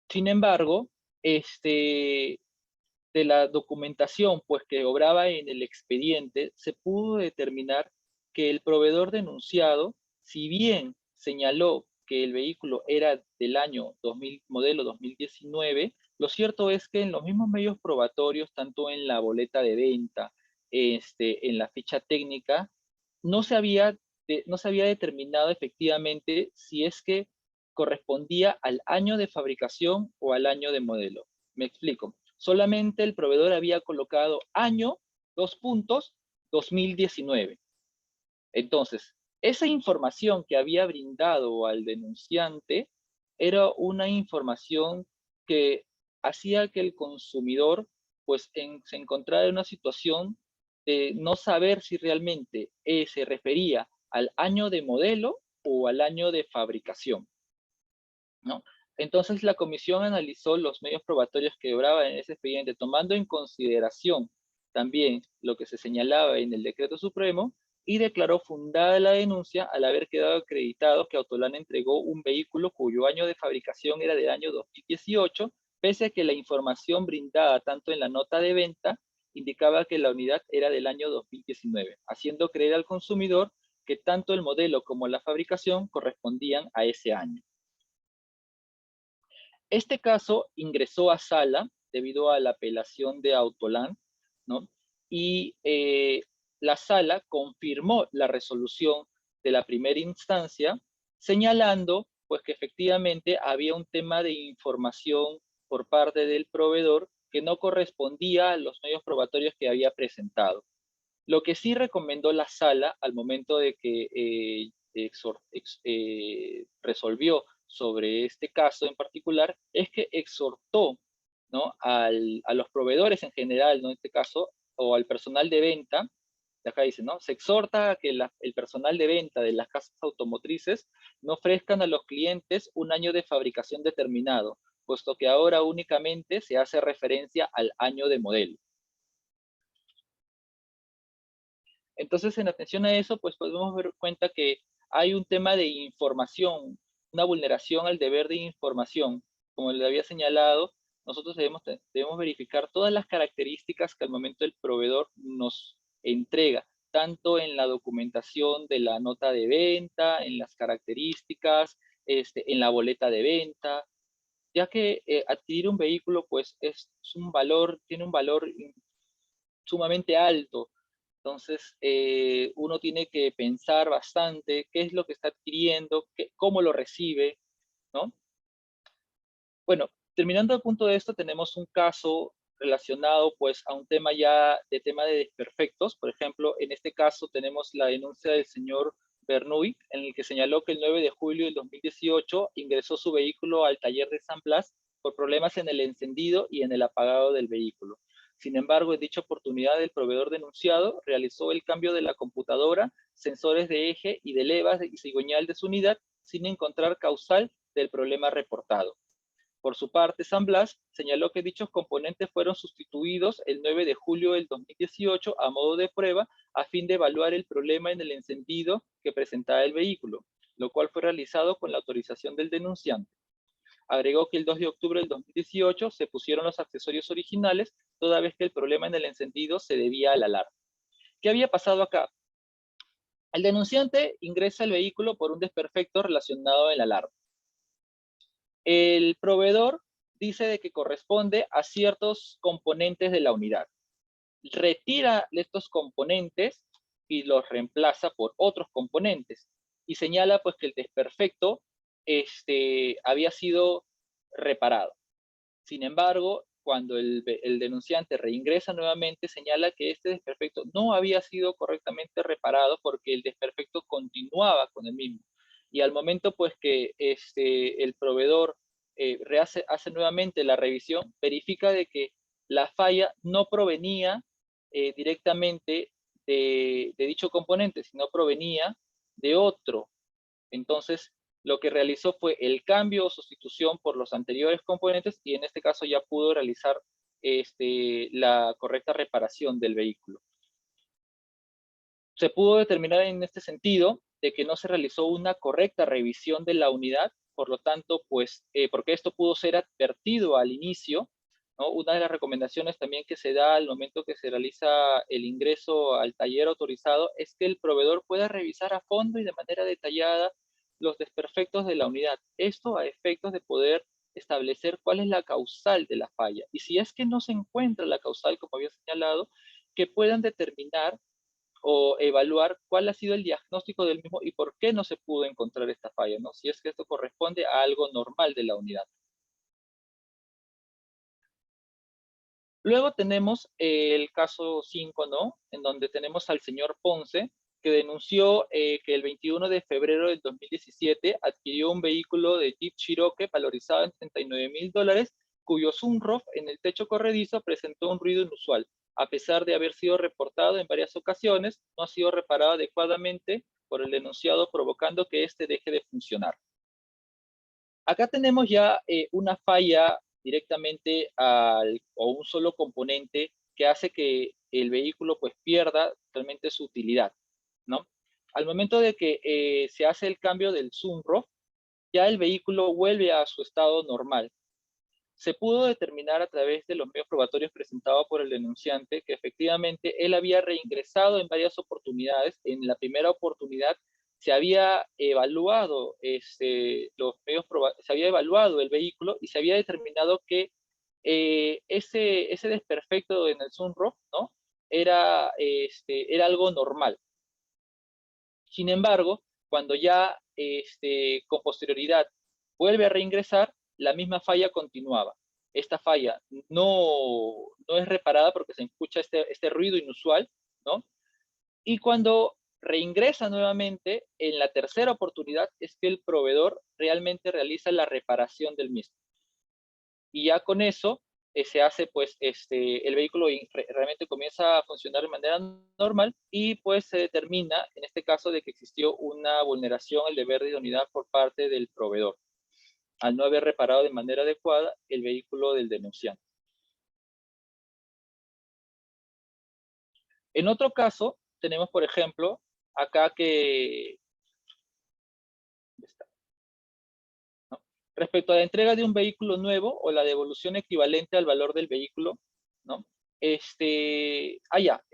Sin embargo, de la documentación pues que obraba en el expediente, se pudo determinar que el proveedor denunciado, si bien señaló que el vehículo era del año 2000, modelo 2019, lo cierto es que en los mismos medios probatorios, tanto en la boleta de venta, en la ficha técnica, no se había, no se había determinado efectivamente si es que correspondía al año de fabricación o al año de modelo. Me explico. Solamente el proveedor había colocado año, 2019. Entonces, esa información que había brindado al denunciante era una información que hacía que el consumidor pues se encontrara en una situación de no saber si realmente se refería al año de modelo o al año de fabricación, ¿no? Entonces la comisión analizó los medios probatorios que obraban en ese expediente, tomando en consideración también lo que se señalaba en el decreto supremo, y declaró fundada la denuncia al haber quedado acreditado que Autolan entregó un vehículo cuyo año de fabricación era del año 2018, pese a que la información brindada tanto en la nota de venta indicaba que la unidad era del año 2019, haciendo creer al consumidor que tanto el modelo como la fabricación correspondían a ese año. Este caso ingresó a sala debido a la apelación de Autolan, ¿no? Y la sala confirmó la resolución de la primera instancia, señalando pues que efectivamente había un tema de información por parte del proveedor que no correspondía a los medios probatorios que había presentado. Lo que sí recomendó la sala al momento de que resolvió sobre este caso en particular es que exhortó, ¿no?, a los proveedores en general, ¿no?, en este caso, o al personal de venta, de acá dice, ¿no?, se exhorta a que el personal de venta de las casas automotrices no ofrezcan a los clientes un año de fabricación determinado, puesto que ahora únicamente se hace referencia al año de modelo. Entonces, en atención a eso, pues podemos ver cuenta que hay un tema de información, una vulneración al deber de información. Como le había señalado, nosotros debemos verificar todas las características que al momento el proveedor nos entrega, tanto en la documentación de la nota de venta, en las características, en la boleta de venta, ya que adquirir un vehículo pues es un valor, tiene un valor sumamente alto. Entonces, uno tiene que pensar bastante qué es lo que está adquiriendo, cómo lo recibe, ¿no? Bueno, terminando el punto de esto, tenemos un caso relacionado pues a un tema ya de desperfectos. Por ejemplo, en este caso tenemos la denuncia del señor Bernuy, en el que señaló que el 9 de julio del 2018 ingresó su vehículo al taller de San Blas por problemas en el encendido y en el apagado del vehículo. Sin embargo, en dicha oportunidad, el proveedor denunciado realizó el cambio de la computadora, sensores de eje y de levas y cigüeñal de su unidad sin encontrar causal del problema reportado. Por su parte, San Blas señaló que dichos componentes fueron sustituidos el 9 de julio del 2018 a modo de prueba a fin de evaluar el problema en el encendido que presentaba el vehículo, lo cual fue realizado con la autorización del denunciante. Agregó que el 2 de octubre del 2018 se pusieron los accesorios originales, toda vez que el problema en el encendido se debía a la alarma. ¿Qué había pasado acá? El denunciante ingresa el vehículo por un desperfecto relacionado a la alarma. El proveedor dice de que corresponde a ciertos componentes de la unidad. Retira estos componentes y los reemplaza por otros componentes. Y señala pues que el desperfecto había sido reparado. Sin embargo, cuando el denunciante reingresa nuevamente, señala que este desperfecto no había sido correctamente reparado porque el desperfecto continuaba con el mismo. Y al momento pues que el proveedor hace nuevamente la revisión, verifica de que la falla no provenía directamente de dicho componente, sino provenía de otro. Entonces, lo que realizó fue el cambio o sustitución por los anteriores componentes y en este caso ya pudo realizar la correcta reparación del vehículo. Se pudo determinar en este sentido de que no se realizó una correcta revisión de la unidad, por lo tanto, pues, porque esto pudo ser advertido al inicio, ¿no? Una de las recomendaciones también que se da al momento que se realiza el ingreso al taller autorizado es que el proveedor pueda revisar a fondo y de manera detallada los desperfectos de la unidad. Esto a efectos de poder establecer cuál es la causal de la falla. Y si es que no se encuentra la causal, como había señalado, que puedan determinar o evaluar cuál ha sido el diagnóstico del mismo y por qué no se pudo encontrar esta falla, ¿no? Si es que esto corresponde a algo normal de la unidad. Luego tenemos el caso 5, ¿no? En donde tenemos al señor Ponce, que denunció que el 21 de febrero del 2017 adquirió un vehículo de Jeep Cherokee valorizado en $39,000, cuyo sunroof en el techo corredizo presentó un ruido inusual. A pesar de haber sido reportado en varias ocasiones, no ha sido reparado adecuadamente por el denunciado, provocando que este deje de funcionar. Acá tenemos ya una falla directamente o un solo componente que hace que el vehículo pues pierda totalmente su utilidad, ¿no? Al momento de que se hace el cambio del sunroof, ya el vehículo vuelve a su estado normal. Se pudo determinar a través de los medios probatorios presentados por el denunciante que efectivamente él había reingresado en varias oportunidades. En la primera oportunidad se había evaluado, se había evaluado el vehículo y se había determinado que ese desperfecto en el sunroof, ¿no? Era algo normal. Sin embargo, cuando ya con posterioridad vuelve a reingresar, la misma falla continuaba. Esta falla no es reparada porque se escucha este ruido inusual, ¿no? Y cuando reingresa nuevamente, en la tercera oportunidad es que el proveedor realmente realiza la reparación del mismo. Y ya con eso se hace, pues, el vehículo realmente comienza a funcionar de manera normal y pues se determina, en este caso, de que existió una vulneración al deber de idoneidad por parte del proveedor, al no haber reparado de manera adecuada el vehículo del denunciante. En otro caso, tenemos, por ejemplo, acá que ¿no? Respecto a la entrega de un vehículo nuevo o la devolución equivalente al valor del vehículo, ¿no? En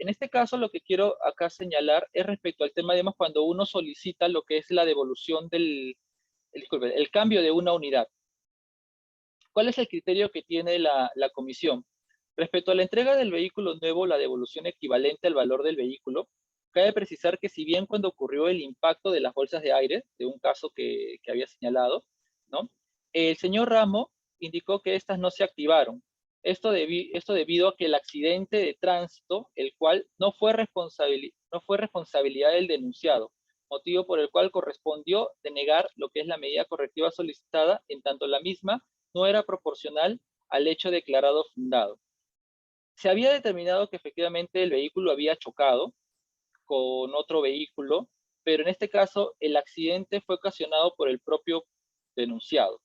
este caso lo que quiero acá señalar es respecto al tema, digamos, cuando uno solicita lo que es la devolución disculpe, el cambio de una unidad. ¿Cuál es el criterio que tiene la comisión? Respecto a la entrega del vehículo nuevo, la devolución equivalente al valor del vehículo, cabe precisar que si bien cuando ocurrió el impacto de las bolsas de aire, de un caso que había señalado, ¿no? El señor Ramo indicó que estas no se activaron. Esto debido a que el accidente de tránsito, el cual no fue responsabilidad del denunciado, motivo por el cual correspondió denegar lo que es la medida correctiva solicitada, en tanto la misma no era proporcional al hecho declarado fundado. Se había determinado que efectivamente el vehículo había chocado con otro vehículo, pero en este caso el accidente fue ocasionado por el propio denunciado.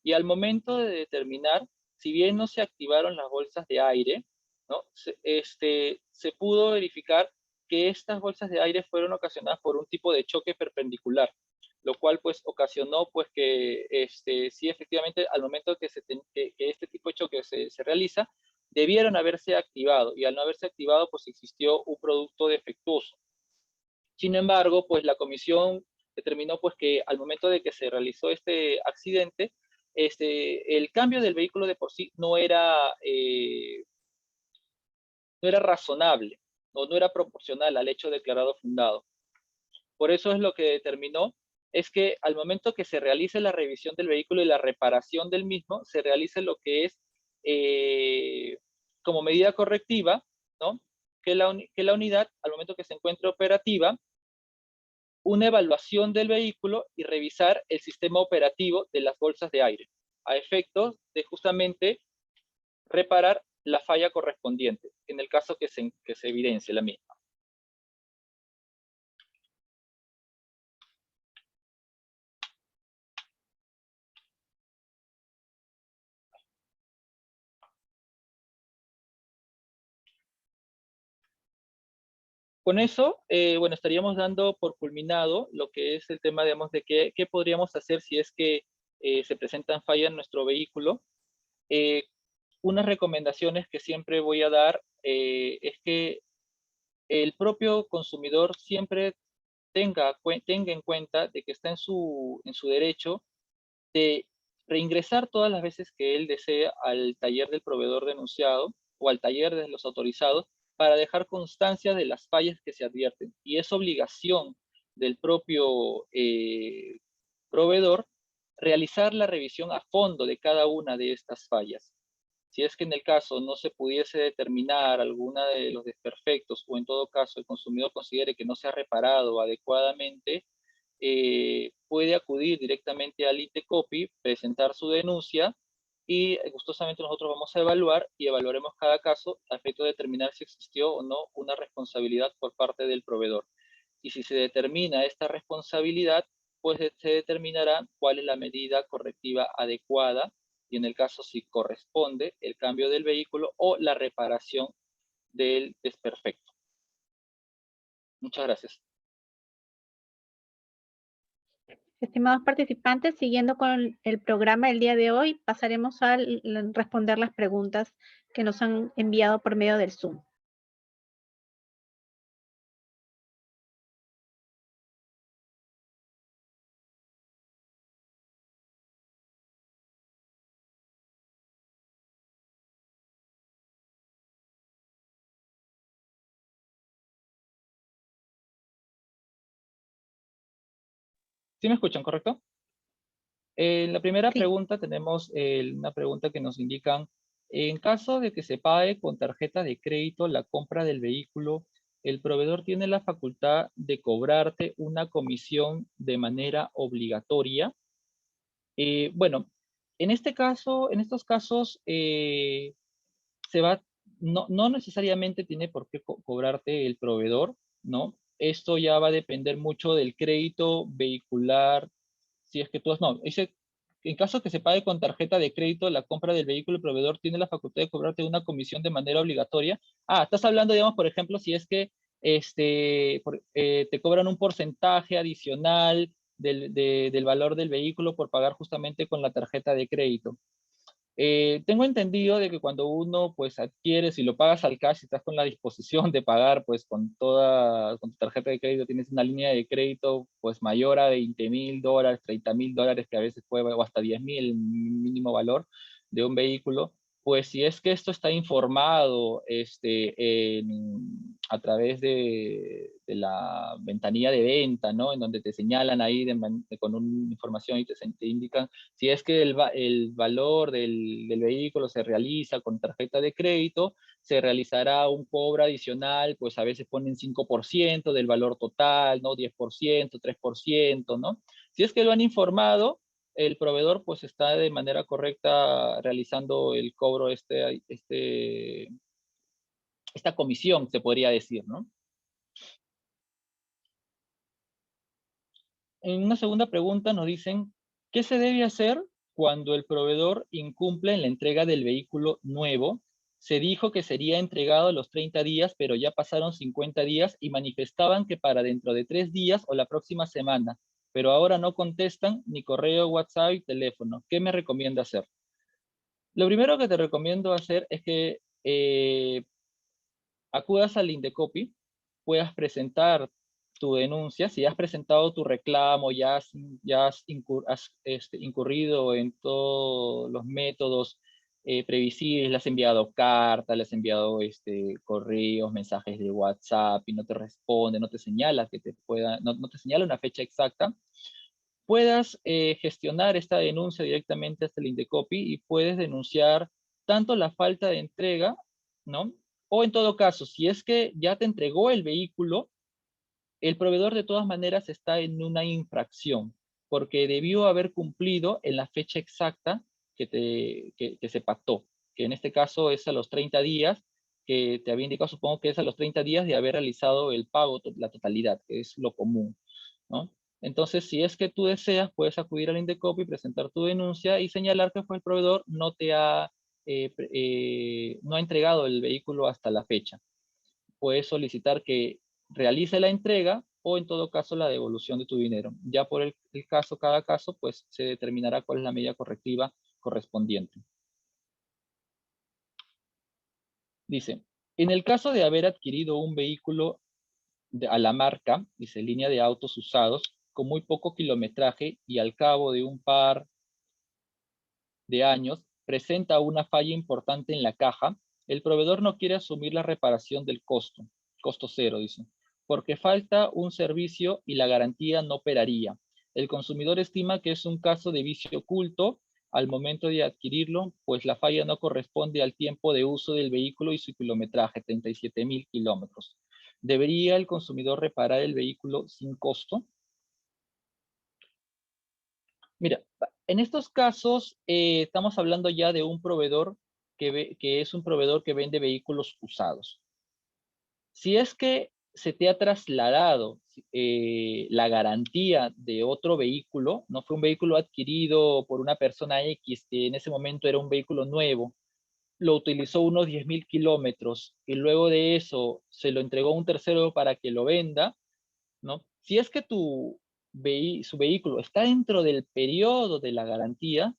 Y al momento de determinar, si bien no se activaron las bolsas de aire, ¿no? Se pudo verificar que estas bolsas de aire fueron ocasionadas por un tipo de choque perpendicular, lo cual pues ocasionó pues que sí efectivamente al momento que este tipo de choque se realiza, debieron haberse activado y al no haberse activado pues existió un producto defectuoso. Sin embargo, pues la comisión determinó pues que al momento de que se realizó este accidente, el cambio del vehículo de por sí no era razonable o no era proporcional al hecho declarado fundado. Por eso es lo que determinó es que al momento que se realice la revisión del vehículo y la reparación del mismo, se realice lo que es como medida correctiva, ¿no? Que la unidad, al momento que se encuentre operativa, una evaluación del vehículo y revisar el sistema operativo de las bolsas de aire, a efectos de justamente reparar la falla correspondiente, en el caso que se evidencie la misma. Con eso, bueno, estaríamos dando por culminado lo que es el tema, digamos, de qué podríamos hacer si es que se presentan fallas en nuestro vehículo. Eh, unas recomendaciones que siempre voy a dar es que el propio consumidor siempre tenga en cuenta de que está en su derecho de reingresar todas las veces que él desee al taller del proveedor denunciado o al taller de los autorizados para dejar constancia de las fallas que se advierten. Y es obligación del propio proveedor realizar la revisión a fondo de cada una de estas fallas. Si es que en el caso no se pudiese determinar alguna de los desperfectos o en todo caso el consumidor considere que no se ha reparado adecuadamente, puede acudir directamente al INDECOPI, presentar su denuncia y gustosamente nosotros vamos a evaluar y evaluaremos cada caso a efecto de determinar si existió o no una responsabilidad por parte del proveedor. Y si se determina esta responsabilidad, pues se determinará cuál es la medida correctiva adecuada y en el caso si corresponde el cambio del vehículo o la reparación del desperfecto. Muchas gracias. Estimados participantes, siguiendo con el programa del día de hoy, pasaremos a responder las preguntas que nos han enviado por medio del Zoom. ¿Sí me escuchan, correcto? En la primera Sí, pregunta tenemos una pregunta que nos indican, en caso de que se pague con tarjeta de crédito la compra del vehículo, el proveedor tiene la facultad de cobrarte una comisión de manera obligatoria. Bueno, en este caso, en estos casos, se va, no necesariamente tiene por qué cobrarte el proveedor, ¿no? Esto ya va a depender mucho del crédito vehicular. Si es que tú has, no, dice, en caso que se pague con tarjeta de crédito la compra del vehículo, el proveedor tiene la facultad de cobrarte una comisión de manera obligatoria. Ah, estás hablando, digamos, por ejemplo, si es que te cobran un porcentaje adicional del valor del vehículo por pagar justamente con la tarjeta de crédito. Tengo entendido de que cuando uno pues adquiere, si lo pagas al cash, si estás con la disposición de pagar pues con tu tarjeta de crédito, tienes una línea de crédito pues mayor a $20,000, $30,000 que a veces puede, o hasta 10,000, el mínimo valor de un vehículo, pues si es que esto está informado a través de la ventanilla de venta, ¿no? En donde te señalan ahí con una información y te indican si es que el valor del vehículo se realiza con tarjeta de crédito, se realizará un cobro adicional, pues a veces ponen 5% del valor total, ¿no? 10%, 3%, ¿no? Si es que lo han informado, el proveedor pues está de manera correcta realizando el cobro, esta comisión, se podría decir, ¿no? En una segunda pregunta nos dicen, ¿qué se debe hacer cuando el proveedor incumple en la entrega del vehículo nuevo? Se dijo que sería entregado a los 30 días, pero ya pasaron 50 días y manifestaban que para dentro de 3 días o la próxima semana, pero ahora no contestan ni correo, WhatsApp y teléfono. ¿Qué me recomienda hacer? Lo primero que te recomiendo hacer es que acudas al Indecopi, puedas presentar tu denuncia. Si has presentado tu reclamo, has incurrido en todos los métodos previsibles, le has enviado cartas, le has enviado correos, mensajes de WhatsApp y no te responde, no te señala no te señala una fecha exacta, puedas gestionar esta denuncia directamente hasta el Indecopi y puedes denunciar tanto la falta de entrega, ¿no? O en todo caso, si es que ya te entregó el vehículo, el proveedor de todas maneras está en una infracción, porque debió haber cumplido en la fecha exacta que se pactó, que en este caso es a los 30 días, que te había indicado, supongo que es a los 30 días de haber realizado el pago, la totalidad, que es lo común, ¿no? Entonces, si es que tú deseas, puedes acudir al Indecopi, presentar tu denuncia y señalar que fue el proveedor no ha entregado el vehículo hasta la fecha. Puedes solicitar que realice la entrega o en todo caso la devolución de tu dinero. Ya por el caso, cada caso, pues se determinará cuál es la medida correctiva correspondiente. Dice, en el caso de haber adquirido un vehículo a la marca, dice, línea de autos usados, con muy poco kilometraje y al cabo de un par de años, presenta una falla importante en la caja, el proveedor no quiere asumir la reparación del costo cero, dice, porque falta un servicio y la garantía no operaría. El consumidor estima que es un caso de vicio oculto al momento de adquirirlo, pues la falla no corresponde al tiempo de uso del vehículo y su kilometraje, 37.000 kilómetros. ¿Debería el consumidor reparar el vehículo sin costo? Mira, en estos casos estamos hablando ya de un proveedor que es un proveedor que vende vehículos usados. Si es que se te ha trasladado la garantía de otro vehículo, no fue un vehículo adquirido por una persona X que en ese momento era un vehículo nuevo, lo utilizó unos 10.000 kilómetros y luego de eso se lo entregó a un tercero para que lo venda, ¿no? Si es que su vehículo está dentro del periodo de la garantía,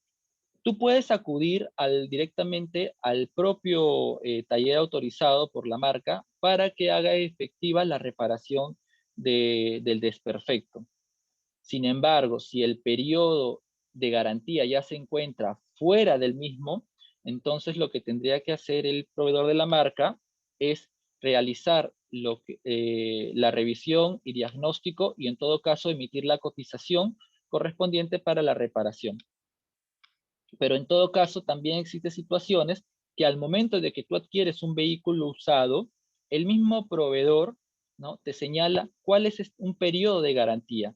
tú puedes acudir directamente al propio taller autorizado por la marca para que haga efectiva la reparación del desperfecto. Sin embargo, si el periodo de garantía ya se encuentra fuera del mismo, entonces lo que tendría que hacer el proveedor de la marca es realizar la revisión y diagnóstico y en todo caso emitir la cotización correspondiente para la reparación. Pero en todo caso también existen situaciones que al momento de que tú adquieres un vehículo usado, el mismo proveedor, ¿no?, te señala cuál es un periodo de garantía.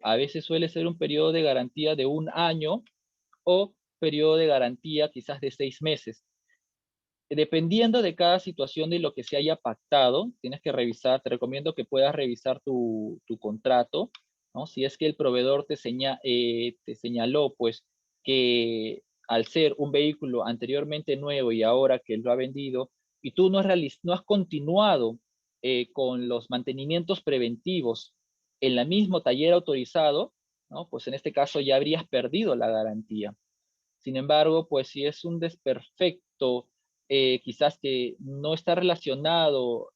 A veces suele ser un periodo de garantía de 1 año o periodo de garantía quizás de 6 meses. Dependiendo de cada situación y lo que se haya pactado, tienes que revisar, te recomiendo que puedas revisar tu contrato, ¿no? Si es que el proveedor te señaló, pues, que al ser un vehículo anteriormente nuevo y ahora que lo ha vendido, y tú no has continuado con los mantenimientos preventivos en el mismo taller autorizado, ¿no? Pues en este caso ya habrías perdido la garantía. Sin embargo, pues si es un desperfecto, quizás que no está relacionado,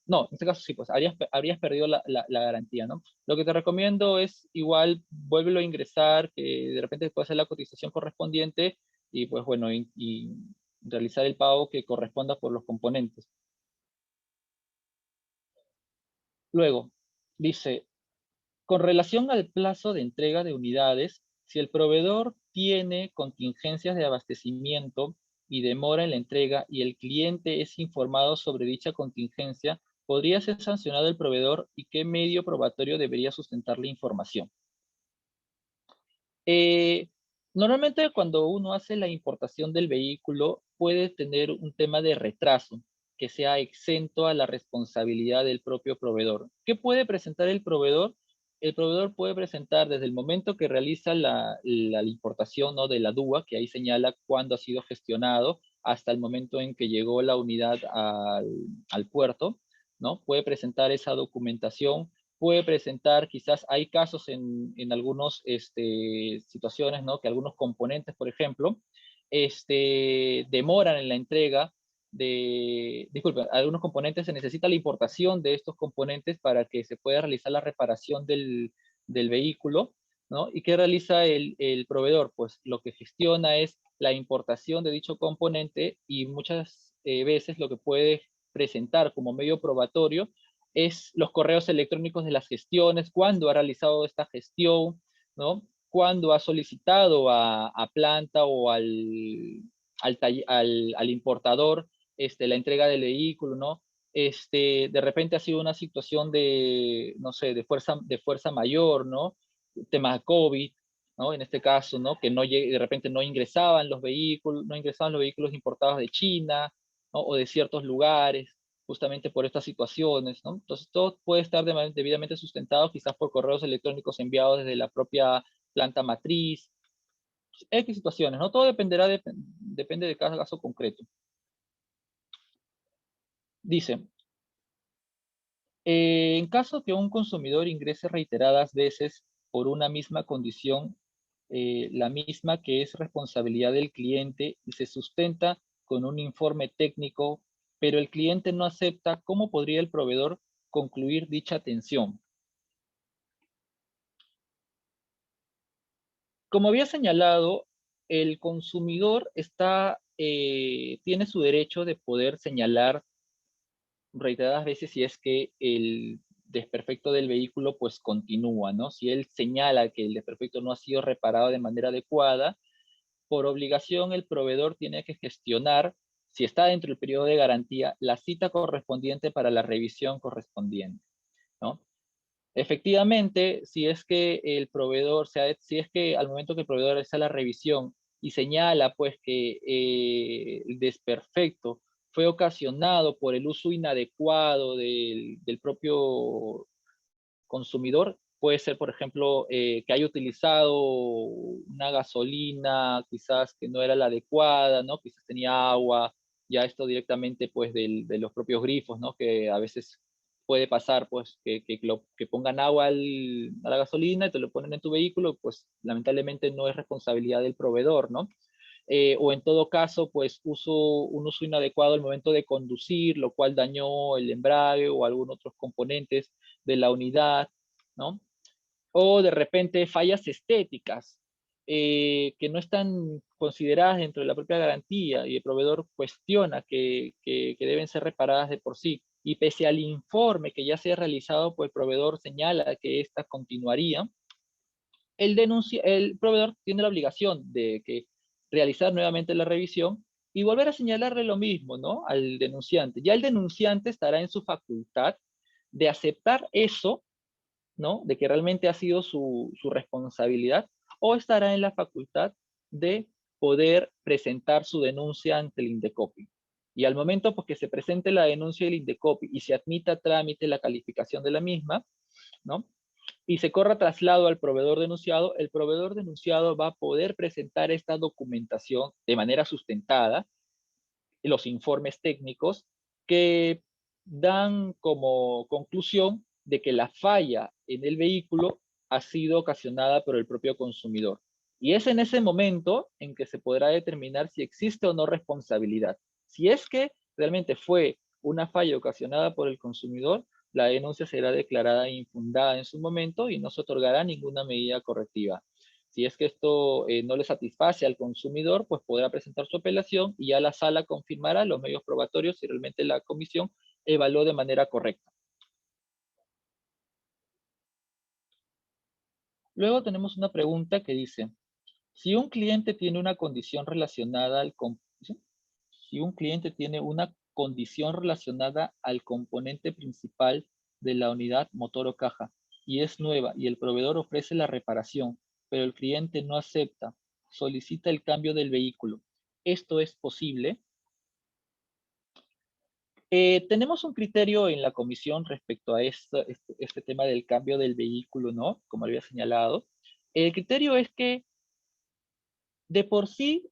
no, en este caso sí, pues habrías perdido la garantía, ¿no? Lo que te recomiendo es igual, vuélvelo a ingresar, que de repente puedes hacer la cotización correspondiente y pues bueno, y realizar el pago que corresponda por los componentes. Luego, dice, con relación al plazo de entrega de unidades, si el proveedor tiene contingencias de abastecimiento y demora en la entrega y el cliente es informado sobre dicha contingencia, podría ser sancionado el proveedor y qué medio probatorio debería sustentar la información. Eh, Normalmente cuando uno hace la importación del vehículo puede tener un tema de retraso que sea exento a la responsabilidad del propio proveedor. ¿Qué puede presentar el proveedor? El proveedor puede presentar desde el momento que realiza la importación, ¿no?, de la DUA, que ahí señala cuándo ha sido gestionado, hasta el momento en que llegó la unidad al puerto, ¿no? Puede presentar esa documentación, puede presentar, quizás hay casos en algunas situaciones, ¿no?, que algunos componentes, por ejemplo, demoran en la entrega disculpe, algunos componentes se necesita la importación de estos componentes para que se pueda realizar la reparación del vehículo, ¿no? ¿Y qué realiza el proveedor? Pues lo que gestiona es la importación de dicho componente y muchas veces lo que puede presentar como medio probatorio es los correos electrónicos de las gestiones, cuándo ha realizado esta gestión, ¿no? Cuándo ha solicitado a planta o al importador la entrega del vehículo, ¿no? De repente ha sido una situación de, no sé, de fuerza mayor, ¿no? Tema COVID, ¿no? En este caso, ¿no? Que de repente no ingresaban los vehículos importados de China, ¿no?, o de ciertos lugares, justamente por estas situaciones, ¿no? Entonces, todo puede estar debidamente sustentado, quizás por correos electrónicos enviados desde la propia planta matriz, X situaciones, ¿no? Todo depende de cada caso concreto. Dice, En caso que un consumidor ingrese reiteradas veces por una misma condición, la misma que es responsabilidad del cliente y se sustenta con un informe técnico, pero el cliente no acepta, ¿cómo podría el proveedor concluir dicha atención? Como había señalado, el consumidor tiene su derecho de poder señalar reiteradas veces si es que el desperfecto del vehículo pues continúa, ¿no? Si él señala que el desperfecto no ha sido reparado de manera adecuada, por obligación el proveedor tiene que gestionar, si está dentro del periodo de garantía, la cita correspondiente para la revisión correspondiente, ¿no? Efectivamente, si es que el proveedor, si es que al momento que el proveedor realiza la revisión y señala pues que el desperfecto fue ocasionado por el uso inadecuado del propio consumidor, puede ser, por ejemplo, que haya utilizado una gasolina quizás que no era la adecuada, ¿no? Quizás tenía agua, ya esto directamente pues de los propios grifos, ¿no? Que a veces puede pasar pues que pongan agua a la gasolina y te lo ponen en tu vehículo, pues lamentablemente no es responsabilidad del proveedor, ¿no? O en todo caso, pues un uso inadecuado al momento de conducir, lo cual dañó el embrague o algunos otros componentes de la unidad, ¿no? O de repente fallas estéticas que no están consideradas dentro de la propia garantía y el proveedor cuestiona que deben ser reparadas de por sí. Y pese al informe que ya se ha realizado, pues el proveedor señala que esta continuaría, el proveedor tiene la obligación de realizar nuevamente la revisión y volver a señalarle lo mismo, ¿no? Al denunciante. Ya el denunciante estará en su facultad de aceptar eso, ¿no? De que realmente ha sido su responsabilidad, o estará en la facultad de poder presentar su denuncia ante el Indecopi. Y al momento pues, que se presente la denuncia del Indecopi y se admita a trámite la calificación de la misma, ¿no? Y se corra traslado al proveedor denunciado, el proveedor denunciado va a poder presentar esta documentación de manera sustentada, los informes técnicos que dan como conclusión de que la falla en el vehículo ha sido ocasionada por el propio consumidor. Y es en ese momento en que se podrá determinar si existe o no responsabilidad. Si es que realmente fue una falla ocasionada por el consumidor, la denuncia será declarada infundada en su momento y no se otorgará ninguna medida correctiva. Si es que esto no le satisface al consumidor, pues podrá presentar su apelación y ya la sala confirmará los medios probatorios si realmente la comisión evaluó de manera correcta. Luego tenemos una pregunta que dice, si un cliente tiene una condición relacionada ¿sí? Si un cliente tiene una condición relacionada al componente principal de la unidad motor o caja y es nueva y el proveedor ofrece la reparación, pero el cliente no acepta, solicita el cambio del vehículo. ¿Esto es posible? Tenemos un criterio en la comisión respecto a este tema del cambio del vehículo, ¿no? Como había señalado. El criterio es que de por sí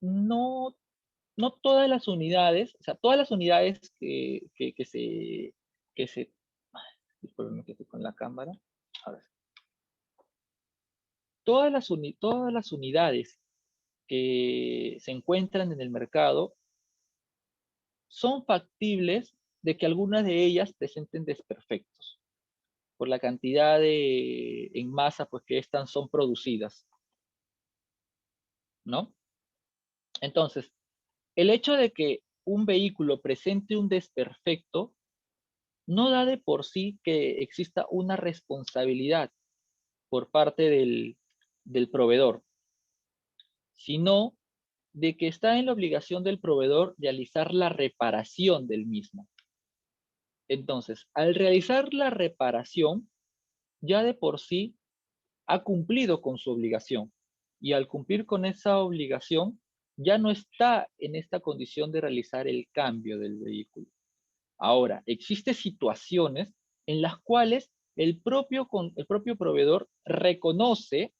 no no todas las unidades, o sea, todas las unidades que se, disculpen que estoy con la cámara, a ver, todas las unidades que se encuentran en el mercado son factibles de que algunas de ellas presenten desperfectos por la cantidad en masa pues que estas son producidas, ¿no? Entonces, el hecho de que un vehículo presente un desperfecto no da de por sí que exista una responsabilidad por parte del proveedor, sino de que está en la obligación del proveedor realizar la reparación del mismo. Entonces, al realizar la reparación, ya de por sí ha cumplido con su obligación. Y al cumplir con esa obligación, ya no está en esta condición de realizar el cambio del vehículo. Ahora, existen situaciones en las cuales el propio proveedor reconoce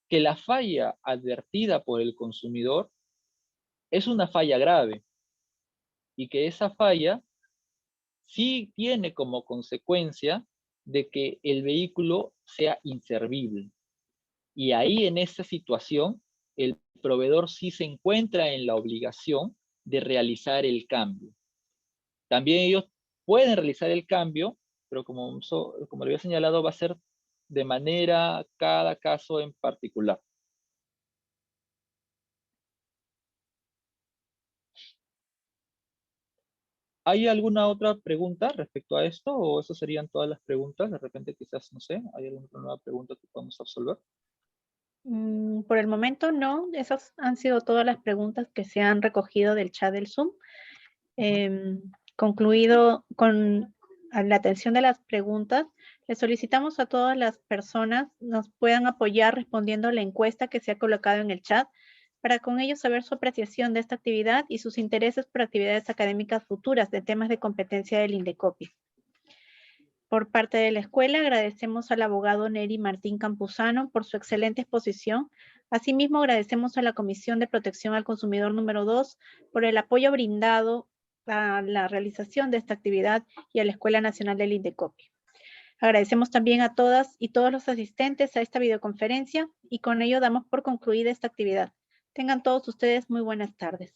que la falla advertida por el consumidor es una falla grave y que esa falla sí tiene como consecuencia de que el vehículo sea inservible. Y ahí en esa situación, el proveedor sí se encuentra en la obligación de realizar el cambio. También ellos pueden realizar el cambio, pero como le había señalado, va a ser de manera cada caso en particular. ¿Hay alguna otra pregunta respecto a esto o esas serían todas las preguntas? De repente quizás, no sé, ¿hay alguna otra nueva pregunta que podamos absolver? Por el momento no, esas han sido todas las preguntas que se han recogido del chat del Zoom. Ujú. Concluido con la atención de las preguntas, le solicitamos a todas las personas nos puedan apoyar respondiendo a la encuesta que se ha colocado en el chat para con ello saber su apreciación de esta actividad y sus intereses por actividades académicas futuras de temas de competencia del INDECOPI. Por parte de la escuela, agradecemos al abogado Neri Martín Campuzano por su excelente exposición. Asimismo, agradecemos a la Comisión de Protección al Consumidor número 2 por el apoyo brindado a la realización de esta actividad y a la Escuela Nacional del INDECOPI. Agradecemos también a todas y todos los asistentes a esta videoconferencia y con ello damos por concluida esta actividad. Tengan todos ustedes muy buenas tardes.